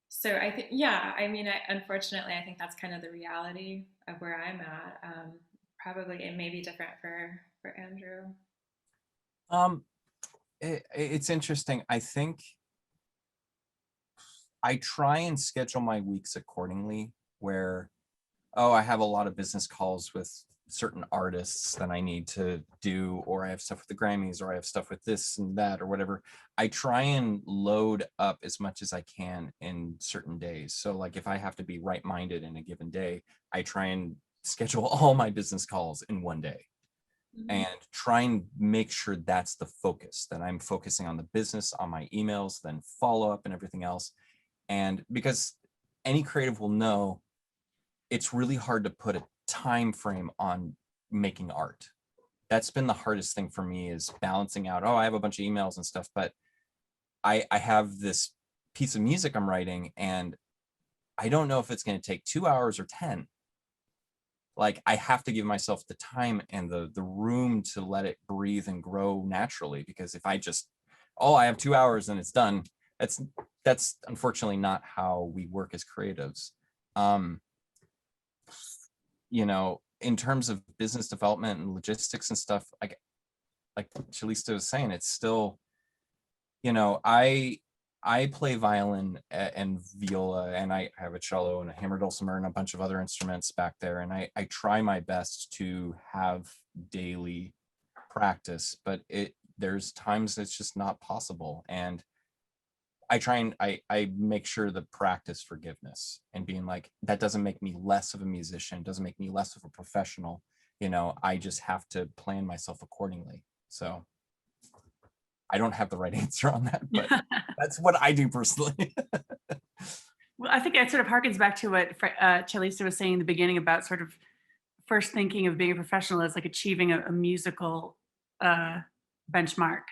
So I think, unfortunately, I think that's kind of the reality of where I'm at. Probably it may be different for Andrew. It's interesting. I think I try and schedule my weeks accordingly, where, I have a lot of business calls with certain artists that I need to do, or I have stuff with the Grammys, or I have stuff with this and that, or whatever. I try and load up as much as I can in certain days. So like if I have to be right-minded in a given day, I try and schedule all my business calls in one day. And try and make sure that's the focus, that I'm focusing on the business, on my emails, then follow up and everything else. And because any creative will know, it's really hard to put a time frame on making art. That's been the hardest thing for me, is balancing out, I have a bunch of emails and stuff, but I have this piece of music I'm writing, and I don't know if it's going to take 2 hours or 10. Like, I have to give myself the time and the room to let it breathe and grow naturally, because if I just, I have 2 hours and it's done, That's unfortunately not how we work as creatives. You know, in terms of business development and logistics and stuff, like Cellista was saying, it's still, you know, I play violin and viola, and I have a cello and a hammer dulcimer and a bunch of other instruments back there, and I try my best to have daily practice, but there's times it's just not possible, and I try and I make sure to practice forgiveness and being like, that doesn't make me less of a musician, doesn't make me less of a professional. You know, I just have to plan myself accordingly. So I don't have the right answer on that, but that's what I do personally. Well, I think it sort of harkens back to what Cellista was saying in the beginning about sort of first thinking of being a professional as like achieving a musical benchmark.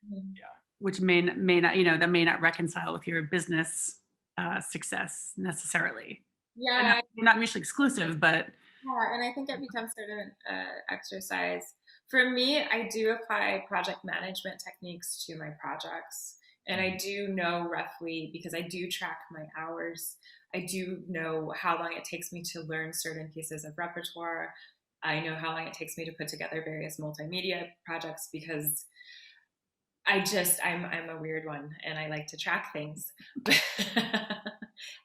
Yeah. Which may not, you know, that may not reconcile with your business success necessarily. Yeah. They're not mutually exclusive, but. Yeah, and I think it becomes sort of an exercise. For me, I do apply project management techniques to my projects. And I do know roughly, because I do track my hours, I do know how long it takes me to learn certain pieces of repertoire. I know how long it takes me to put together various multimedia projects, because I'm a weird one and I like to track things.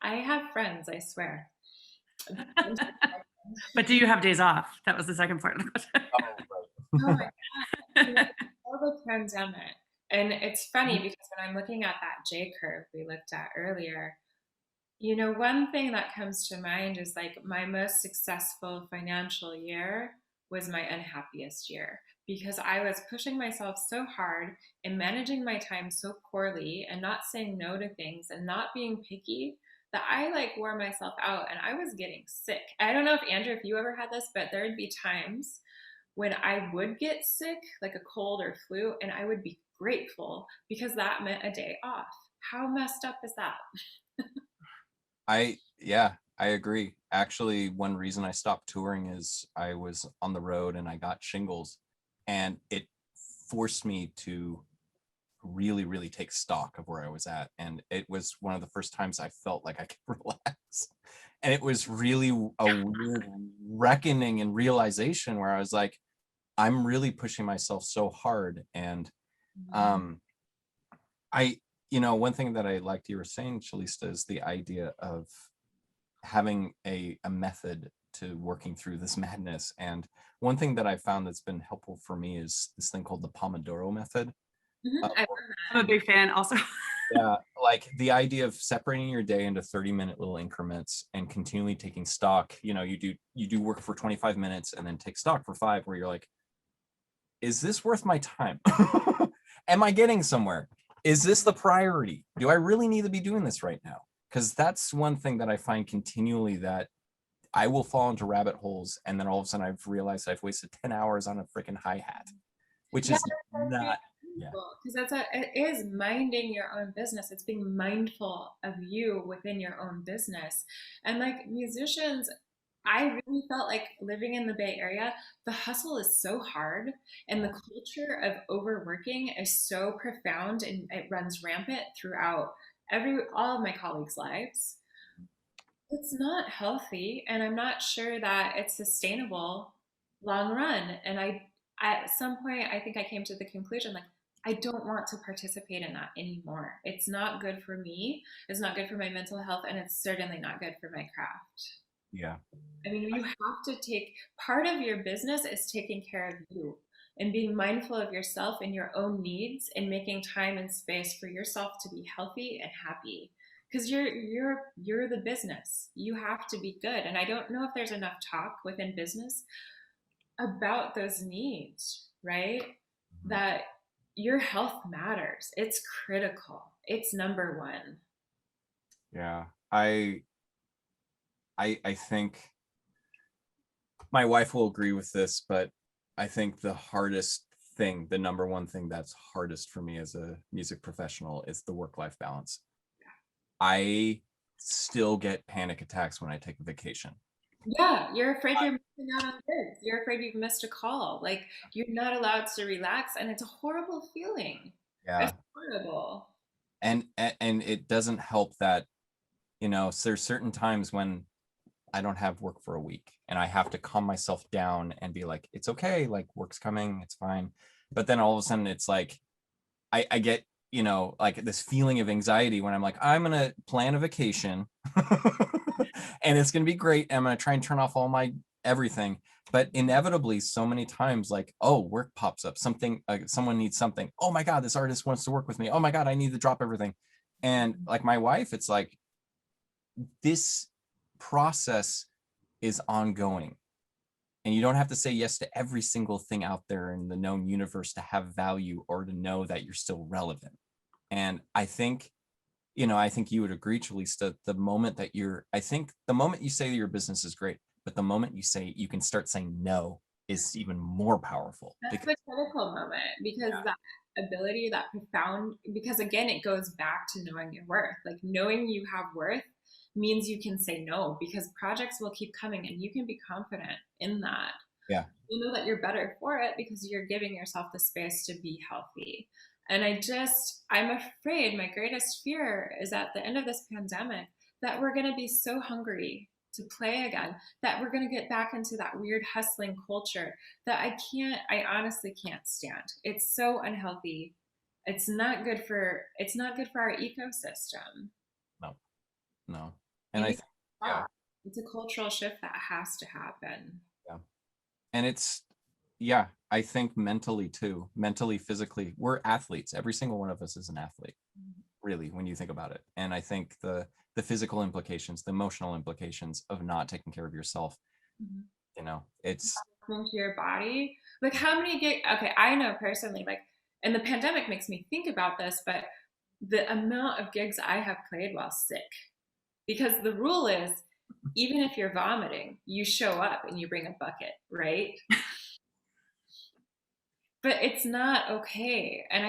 I have friends, I swear. But do you have days off? That was the second part of the question. Oh my God. You know, all the pandemic. And it's funny because when I'm looking at that J curve we looked at earlier, you know, one thing that comes to mind is like my most successful financial year was my unhappiest year, because I was pushing myself so hard and managing my time so poorly and not saying no to things and not being picky, that I like wore myself out and I was getting sick. I don't know if Andrew, if you ever had this, but there would be times when I would get sick, like a cold or flu, and I would be grateful because that meant a day off. How messed up is that? Yeah, I agree. Actually, one reason I stopped touring is I was on the road and I got shingles, and it forced me to really take stock of where I was at. And it was one of the first times I felt like I could relax. And it was really a weird reckoning and realization where I was like, I'm really pushing myself so hard. And you know, one thing that I liked you were saying, Cellista, is the idea of having a method to working through this madness. And one thing that I found that's been helpful for me is this thing called the Pomodoro Method. I'm a big fan also. Yeah, like the idea of separating your day into 30-minute little increments and continually taking stock. You know, you do work for 25 minutes and then take stock for 5, where you're like, is this worth my time? Am I getting somewhere? Is this the priority? Do I really need to be doing this right now? Because that's one thing that I find continually, that I will fall into rabbit holes, and then all of a sudden I've realized I've wasted 10 hours on a freaking hi-hat, which is not. Yeah, because it is minding your own business. It's being mindful of you within your own business. And like musicians, I really felt like living in the Bay Area, the hustle is so hard, and the culture of overworking is so profound, and it runs rampant throughout all of my colleagues' lives. It's not healthy, and I'm not sure that it's sustainable long run. And at some point, I think I came to the conclusion, like, I don't want to participate in that anymore. It's not good for me. It's not good for my mental health, and it's certainly not good for my craft. yeah. I mean, you have to take part of your business is taking care of you and being mindful of yourself and your own needs, and making time and space for yourself to be healthy and happy. Because you're the business. You have to be good. And I don't know if there's enough talk within business about those needs, right? That your health matters. It's critical. It's number one. Yeah, I think my wife will agree with this, but I think the hardest thing, the number one thing that's hardest for me as a music professional, is the work-life balance. I still get panic attacks when I take a vacation. Yeah, you're afraid you're missing out on gigs. You're afraid you've missed a call. Like, you're not allowed to relax, and it's a horrible feeling. Yeah. It's horrible. and it doesn't help that, you know, so there's certain times when I don't have work for a week and I have to calm myself down and be like, it's okay, like work's coming, it's fine. But then all of a sudden it's like, I get, you know, like this feeling of anxiety when I'm like, I'm gonna plan a vacation and it's gonna be great. I'm gonna try and turn off all my everything. But inevitably, so many times, like, oh, work pops up, something, someone needs something. Oh my God, this artist wants to work with me. Oh my God, I need to drop everything. And like my wife, it's like, this process is ongoing. And you don't have to say yes to every single thing out there in the known universe to have value or to know that you're still relevant. And I think, you know, I think you would agree, Chalista, the moment that I think the moment you say that your business is great, but the moment you say you can start saying no is even more powerful. That's the critical moment, because that ability, that profound, because again, it goes back to knowing your worth. Like knowing you have worth means you can say no, because projects will keep coming and you can be confident in that. Yeah. You know that you're better for it because you're giving yourself the space to be healthy. And I'm afraid, my greatest fear is at the end of this pandemic that we're going to be so hungry to play again, that we're going to get back into that weird hustling culture that I honestly can't stand. It's so unhealthy. It's not good for our ecosystem. No. And It's a cultural shift that has to happen. Yeah. And I think mentally too, physically, we're athletes. Every single one of us is an athlete, really, when you think about it. And I think the physical implications, the emotional implications of not taking care of yourself, you know, it's into your body. Like how many okay, I know personally, like, and the pandemic makes me think about this, but the amount of gigs I have played while sick, because the rule is, even if you're vomiting, you show up and you bring a bucket, right? But it's not okay. And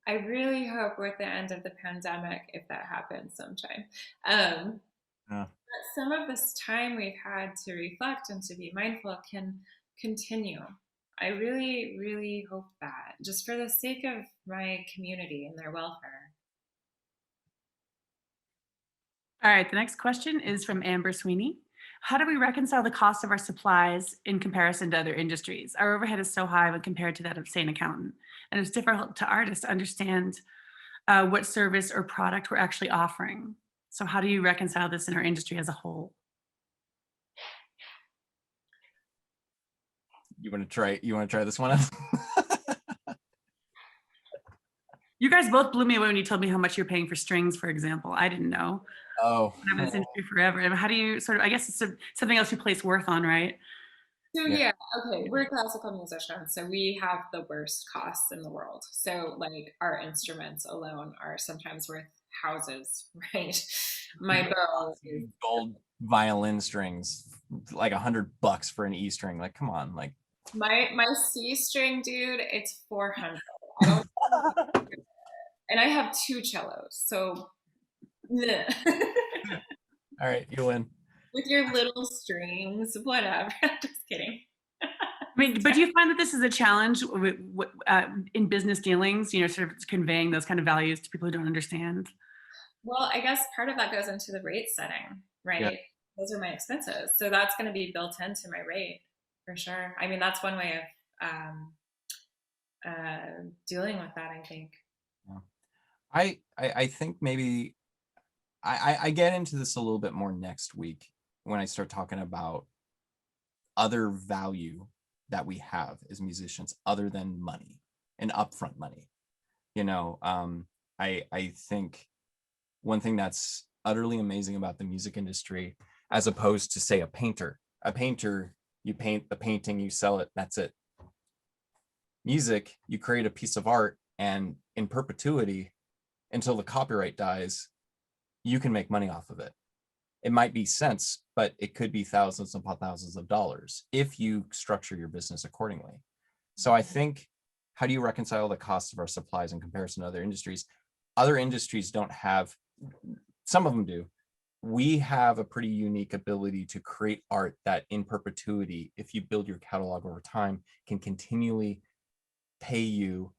I really hope with the end of the pandemic, if that happens sometime, that some of this time we've had to reflect and to be mindful can continue. I really, really hope that, just for the sake of my community and their welfare. All right, the next question is from Amber Sweeney. How do we reconcile the cost of our supplies in comparison to other industries? Our overhead is so high when compared to that of, say, an accountant. And it's difficult to artists to understand what service or product we're actually offering. So how do you reconcile this in our industry as a whole? You want to try this one out? You guys both blew me away when you told me how much you're paying for strings, for example. I didn't know. Oh. I've been in this industry forever. And how do you I guess it's something else you place worth on, right? So okay, we're classical musicians, so we have the worst costs in the world. So like our instruments alone are sometimes worth houses, right? My bow is gold violin strings, like $100 for an E string. Like, come on, like my C string, dude, it's 400. And I have 2 cellos, so all right, you win. With your little strings, whatever. Just kidding. I mean, but do you find that this is a challenge in business dealings, you know, sort of conveying those kind of values to people who don't understand? Well, I guess part of that goes into the rate setting, right? Yeah. Those are my expenses. So that's going to be built into my rate for sure. I mean, that's one way of dealing with that, I think. Yeah. I think maybe I get into this a little bit more next week when I start talking about other value that we have as musicians other than money and upfront money. You know, I think one thing that's utterly amazing about the music industry, as opposed to, say, a painter, you paint the painting, you sell it, that's it. Music, you create a piece of art, and in perpetuity, until the copyright dies, you can make money off of it. It might be cents, but it could be thousands upon thousands of dollars if you structure your business accordingly. So I think, how do you reconcile the cost of our supplies in comparison to other industries? Other industries don't have, some of them do. We have a pretty unique ability to create art that in perpetuity, if you build your catalog over time, can continually pay you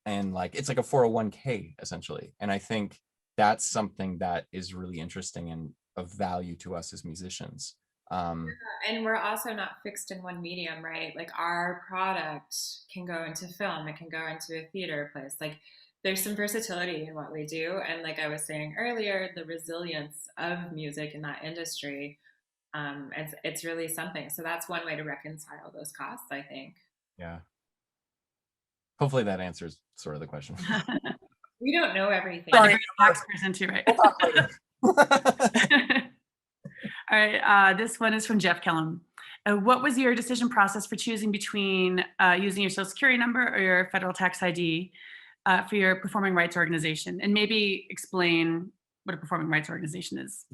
and like it's like a 401k essentially. And I think that's something that is really interesting and of value to us as musicians. And we're also not fixed in one medium, right? Like our product can go into film, it can go into a theater place. Like there's some versatility in what we do. And like I was saying earlier, the resilience of music in that industry, it's really something. So that's one way to reconcile those costs, I think. Yeah. Hopefully that answers sort of the question. We don't know everything. Sorry, tax person too, right? We'll talk later. All right, this one is from Jeff Kellum. What was your decision process for choosing between using your social security number or your federal tax ID for your performing rights organization? And maybe explain what a performing rights organization is.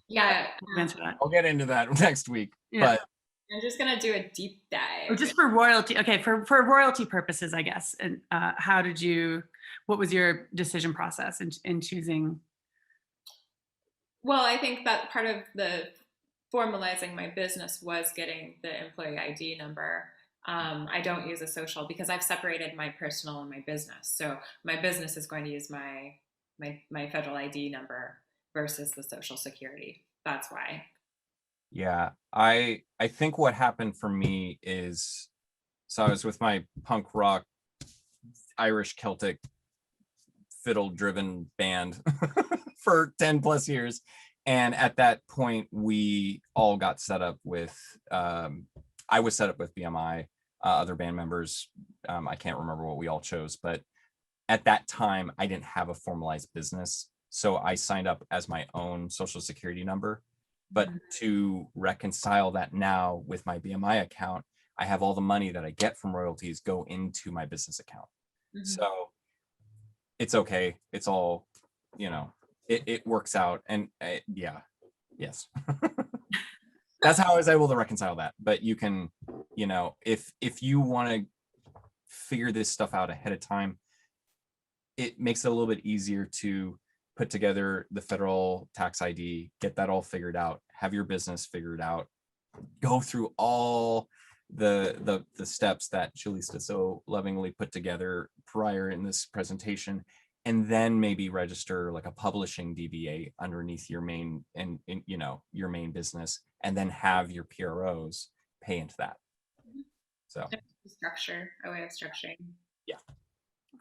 Yeah. Answer that. I'll get into that next week. Yeah. But I'm just going to do a deep dive. Or just for royalty. Okay, for royalty purposes, I guess. And what was your decision process in choosing? Well, I think that part of the formalizing my business was getting the employee ID number. I don't use a social because I've separated my personal and my business. So my business is going to use my federal ID number versus the social security. That's why. yeah, I think what happened for me is, so I was with my punk rock Irish Celtic fiddle driven band for 10 plus years. And at that point, we all got set up with, I was set up with BMI, other band members. I can't remember what we all chose, but at that time, I didn't have a formalized business. So I signed up as my own social security number. But to reconcile that now with my BMI account, I have all the money that I get from royalties go into my business account. Mm-hmm. So it's okay. It's all, it works out. And yes. That's how I was able to reconcile that. But you can, if you want to figure this stuff out ahead of time, it makes it a little bit easier to put together the federal tax ID, get that all figured out, have your business figured out, go through all the steps that Cellista so lovingly put together prior in this presentation, and then maybe register like a publishing DBA underneath your main your main business, and then have your PROs pay into that. So a way of structuring. Yeah.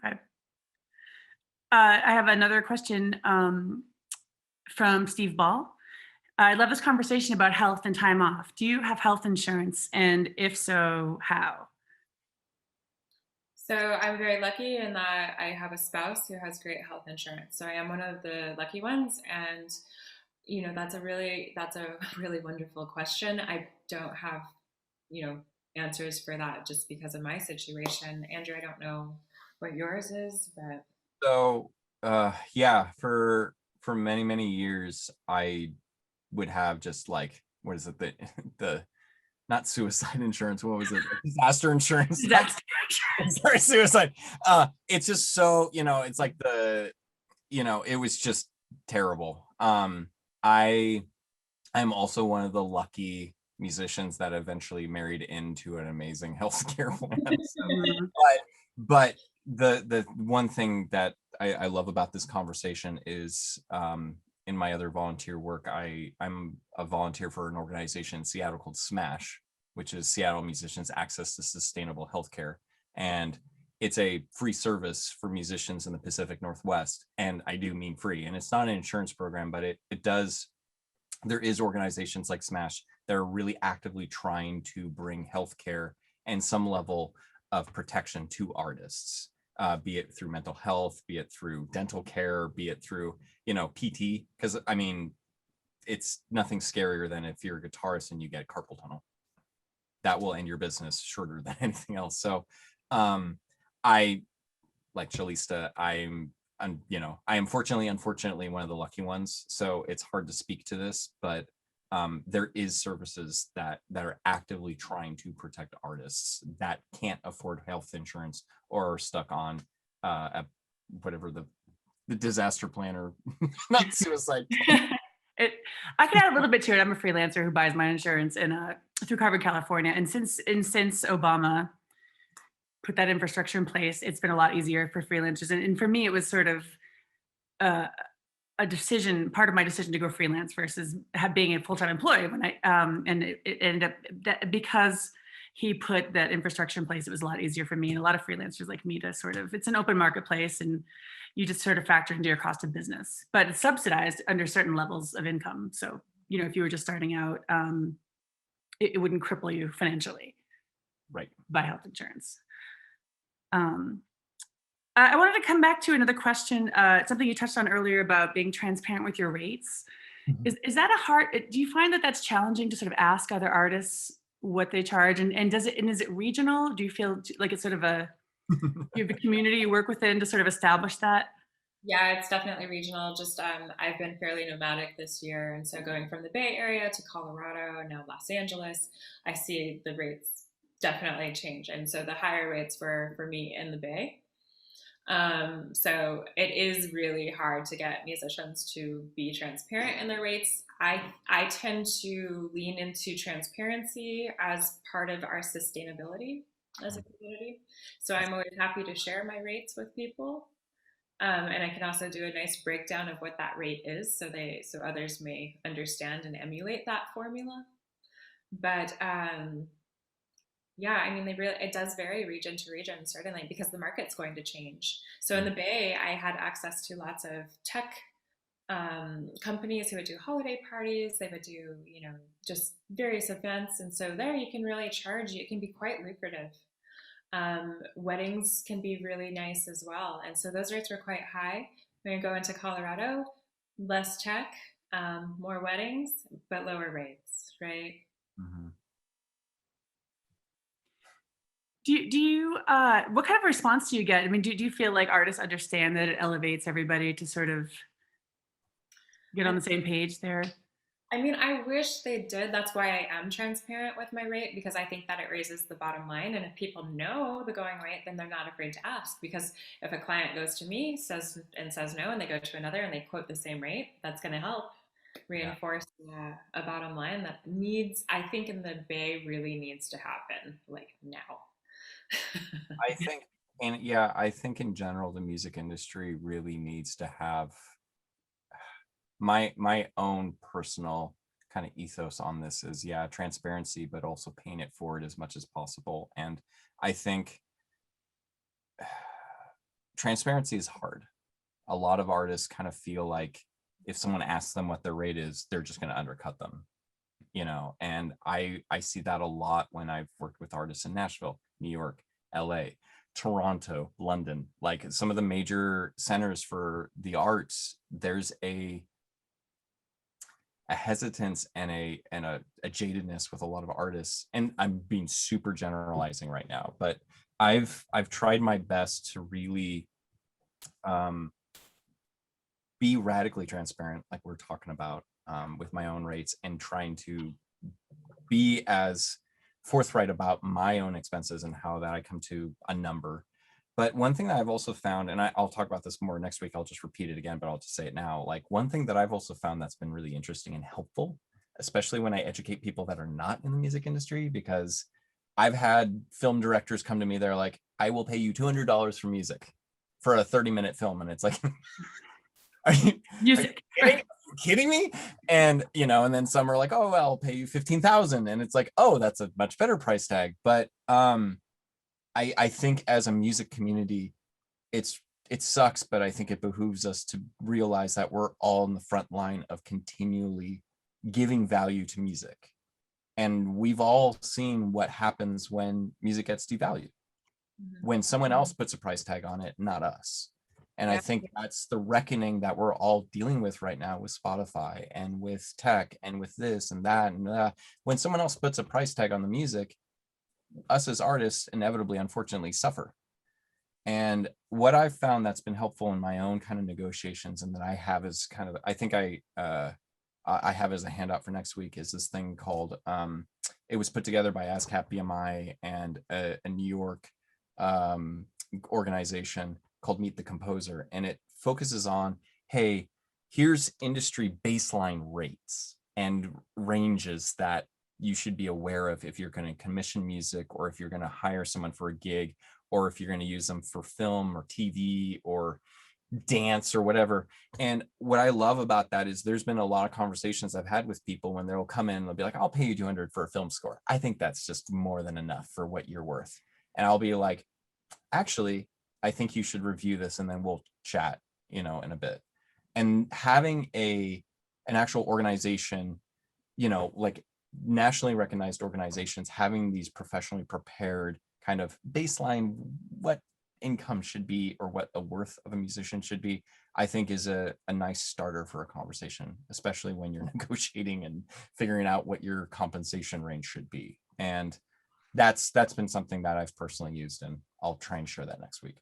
Okay. I have another question from Steve Ball. I love this conversation about health and time off. Do you have health insurance? And if so, how? So I'm very lucky in that I have a spouse who has great health insurance. So I am one of the lucky ones. And, that's a really wonderful question. I don't have, answers for that just because of my situation. Andrew, I don't know what yours is, but. So, for many years, I would have just like, what is it? The not suicide insurance. What was it? Disaster insurance. Sorry, suicide. It's just so, it's like it was just terrible. I'm also one of the lucky musicians that eventually married into an amazing healthcare plan. So, but the one thing that I love about this conversation is in my other volunteer work, I'm a volunteer for an organization in Seattle called SMASH, which is Seattle Musicians Access to Sustainable Healthcare. And it's a free service for musicians in the Pacific Northwest. And I do mean free. And it's not an insurance program, but there is organizations like SMASH that are really actively trying to bring healthcare and some level of protection to artists. Be it through mental health, be it through dental care, be it through, PT. Because it's nothing scarier than if you're a guitarist and you get carpal tunnel. That will end your business shorter than anything else. So I, like Cellista, I am unfortunately one of the lucky ones. So it's hard to speak to this, but there is services that are actively trying to protect artists that can't afford health insurance or are stuck on whatever the disaster plan or not suicide. I can add a little bit to it. I'm a freelancer who buys my insurance through Carbon California, and since Obama put that infrastructure in place, it's been a lot easier for freelancers. And for me, it was sort of a decision, part of my decision to go freelance versus being a full-time employee. When and it ended up that because he put that infrastructure in place, it was a lot easier for me and a lot of freelancers like me to sort of, it's an open marketplace and you just sort of factor into your cost of business, but it's subsidized under certain levels of income. So, you know, if you were just starting out, it wouldn't cripple you financially. Right. By health insurance. I wanted to come back to another question, something you touched on earlier about being transparent with your rates. Mhm. Is that a hard, do you find that that's challenging to sort of ask other artists what they charge? And is it regional? Do you feel like it's sort of you have a community you work within to sort of establish that? Yeah, it's definitely regional. Just I've been fairly nomadic this year, and so going from the Bay Area to Colorado, now Los Angeles, I see the rates definitely change. And so the higher rates were for me in the Bay. So it is really hard to get musicians to be transparent in their rates. I tend to lean into transparency as part of our sustainability as a community. So I'm always happy to share my rates with people. And I can also do a nice breakdown of what that rate is so others may understand and emulate that formula. But yeah, I mean, it does vary region to region, certainly, because the market's going to change. So in the Bay, I had access to lots of tech companies who would do holiday parties. They would do, you know, just various events. And so there you can really charge, it can be quite lucrative. Weddings can be really nice as well. And so those rates were quite high. When you go into Colorado, less tech, more weddings, but lower rates, right? Mm-hmm. Do you what kind of response do you get? I mean, do you feel like artists understand that it elevates everybody to sort of get on the same page there? I mean, I wish they did. That's why I am transparent with my rate, because I think that it raises the bottom line. And if people know the going rate, then they're not afraid to ask. Because if a client goes to me, says no, and they go to another and they quote the same rate, that's going to help reinforce a bottom line that I think in the Bay really needs to happen, like now. I think, and yeah, I think in general, the music industry really needs to have my own personal kind of ethos on this is, yeah, transparency, but also paying it forward as much as possible. And I think transparency is hard. A lot of artists kind of feel like if someone asks them what their rate is, they're just going to undercut them, you know. And I see that a lot when I've worked with artists in Nashville, New York, LA, Toronto, London, like some of the major centers for the arts. There's a hesitance and a jadedness with a lot of artists, and I'm being super generalizing right now, but I've tried my best to really be radically transparent, like we're talking about, with my own rates, and trying to be as forthright about my own expenses and how that I come to a number. But one thing that I've also found, and I'll talk about this more next week, I'll just repeat it again, but I'll just say it now. Like, one thing that I've also found that's been really interesting and helpful, especially when I educate people that are not in the music industry, because I've had film directors come to me, they're like, I will pay you $200 for music for a 30-minute film. And it's like, are you kidding me? And, you know, and then some are like, oh, well, I'll pay you 15,000. And it's like, oh, that's a much better price tag. But I think as a music community, it sucks, but I think it behooves us to realize that we're all in the front line of continually giving value to music. And we've all seen what happens when music gets devalued, when someone else puts a price tag on it, not us. And I think that's the reckoning that we're all dealing with right now with Spotify and with tech and with this and that. And when someone else puts a price tag on the music, us as artists inevitably, unfortunately, suffer. And what I've found that's been helpful in my own kind of negotiations, and that I have as kind of, I think I have as a handout for next week, is this thing called, it was put together by ASCAP BMI and a New York organization called Meet the Composer. And it focuses on, hey, here's industry baseline rates and ranges that you should be aware of if you're going to commission music, or if you're going to hire someone for a gig, or if you're going to use them for film or TV or dance or whatever. And what I love about that is there's been a lot of conversations I've had with people when they'll come in and they'll be like, I'll pay you 200 for a film score. I think that's just more than enough for what you're worth. And I'll be like, actually, I think you should review this and then we'll chat, in a bit. And having an actual organization, like nationally recognized organizations, having these professionally prepared kind of baseline what income should be or what the worth of a musician should be, I think is a nice starter for a conversation, especially when you're negotiating and figuring out what your compensation range should be. And that's been something that I've personally used, and I'll try and share that next week.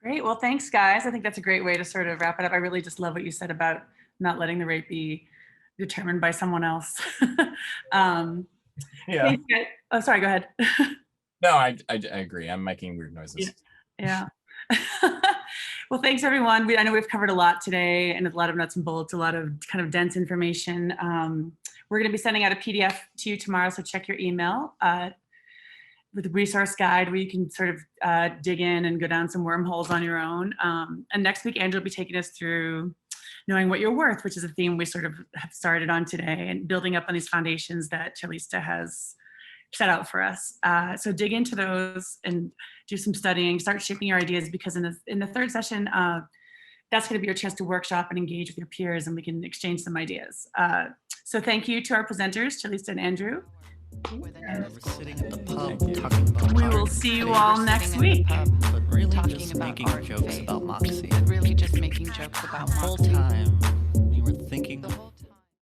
Great. Well, thanks, guys. I think that's a great way to sort of wrap it up. I really just love what you said about not letting the rate be determined by someone else. Yeah. Thanks, guys. Oh, sorry, go ahead. No, I agree. I'm making weird noises. Yeah. Well, thanks, everyone. I know we've covered a lot today and a lot of nuts and bolts, a lot of kind of dense information. We're going to be sending out a PDF to you tomorrow, so check your email with a resource guide where you can sort of dig in and go down some wormholes on your own. And next week, Andrew will be taking us through knowing what you're worth, which is a theme we sort of have started on today, and building up on these foundations that Cellista has set out for us. So dig into those and do some studying, start shaping your ideas, because in the third session, that's going to be your chance to workshop and engage with your peers, and we can exchange some ideas. So thank you to our presenters, Cellista and Andrew. We're sitting at the pub talking about We will art. see you all next week. But really Talking just about making art jokes faith. about Moxie. But really just making jokes about The whole Moxie. time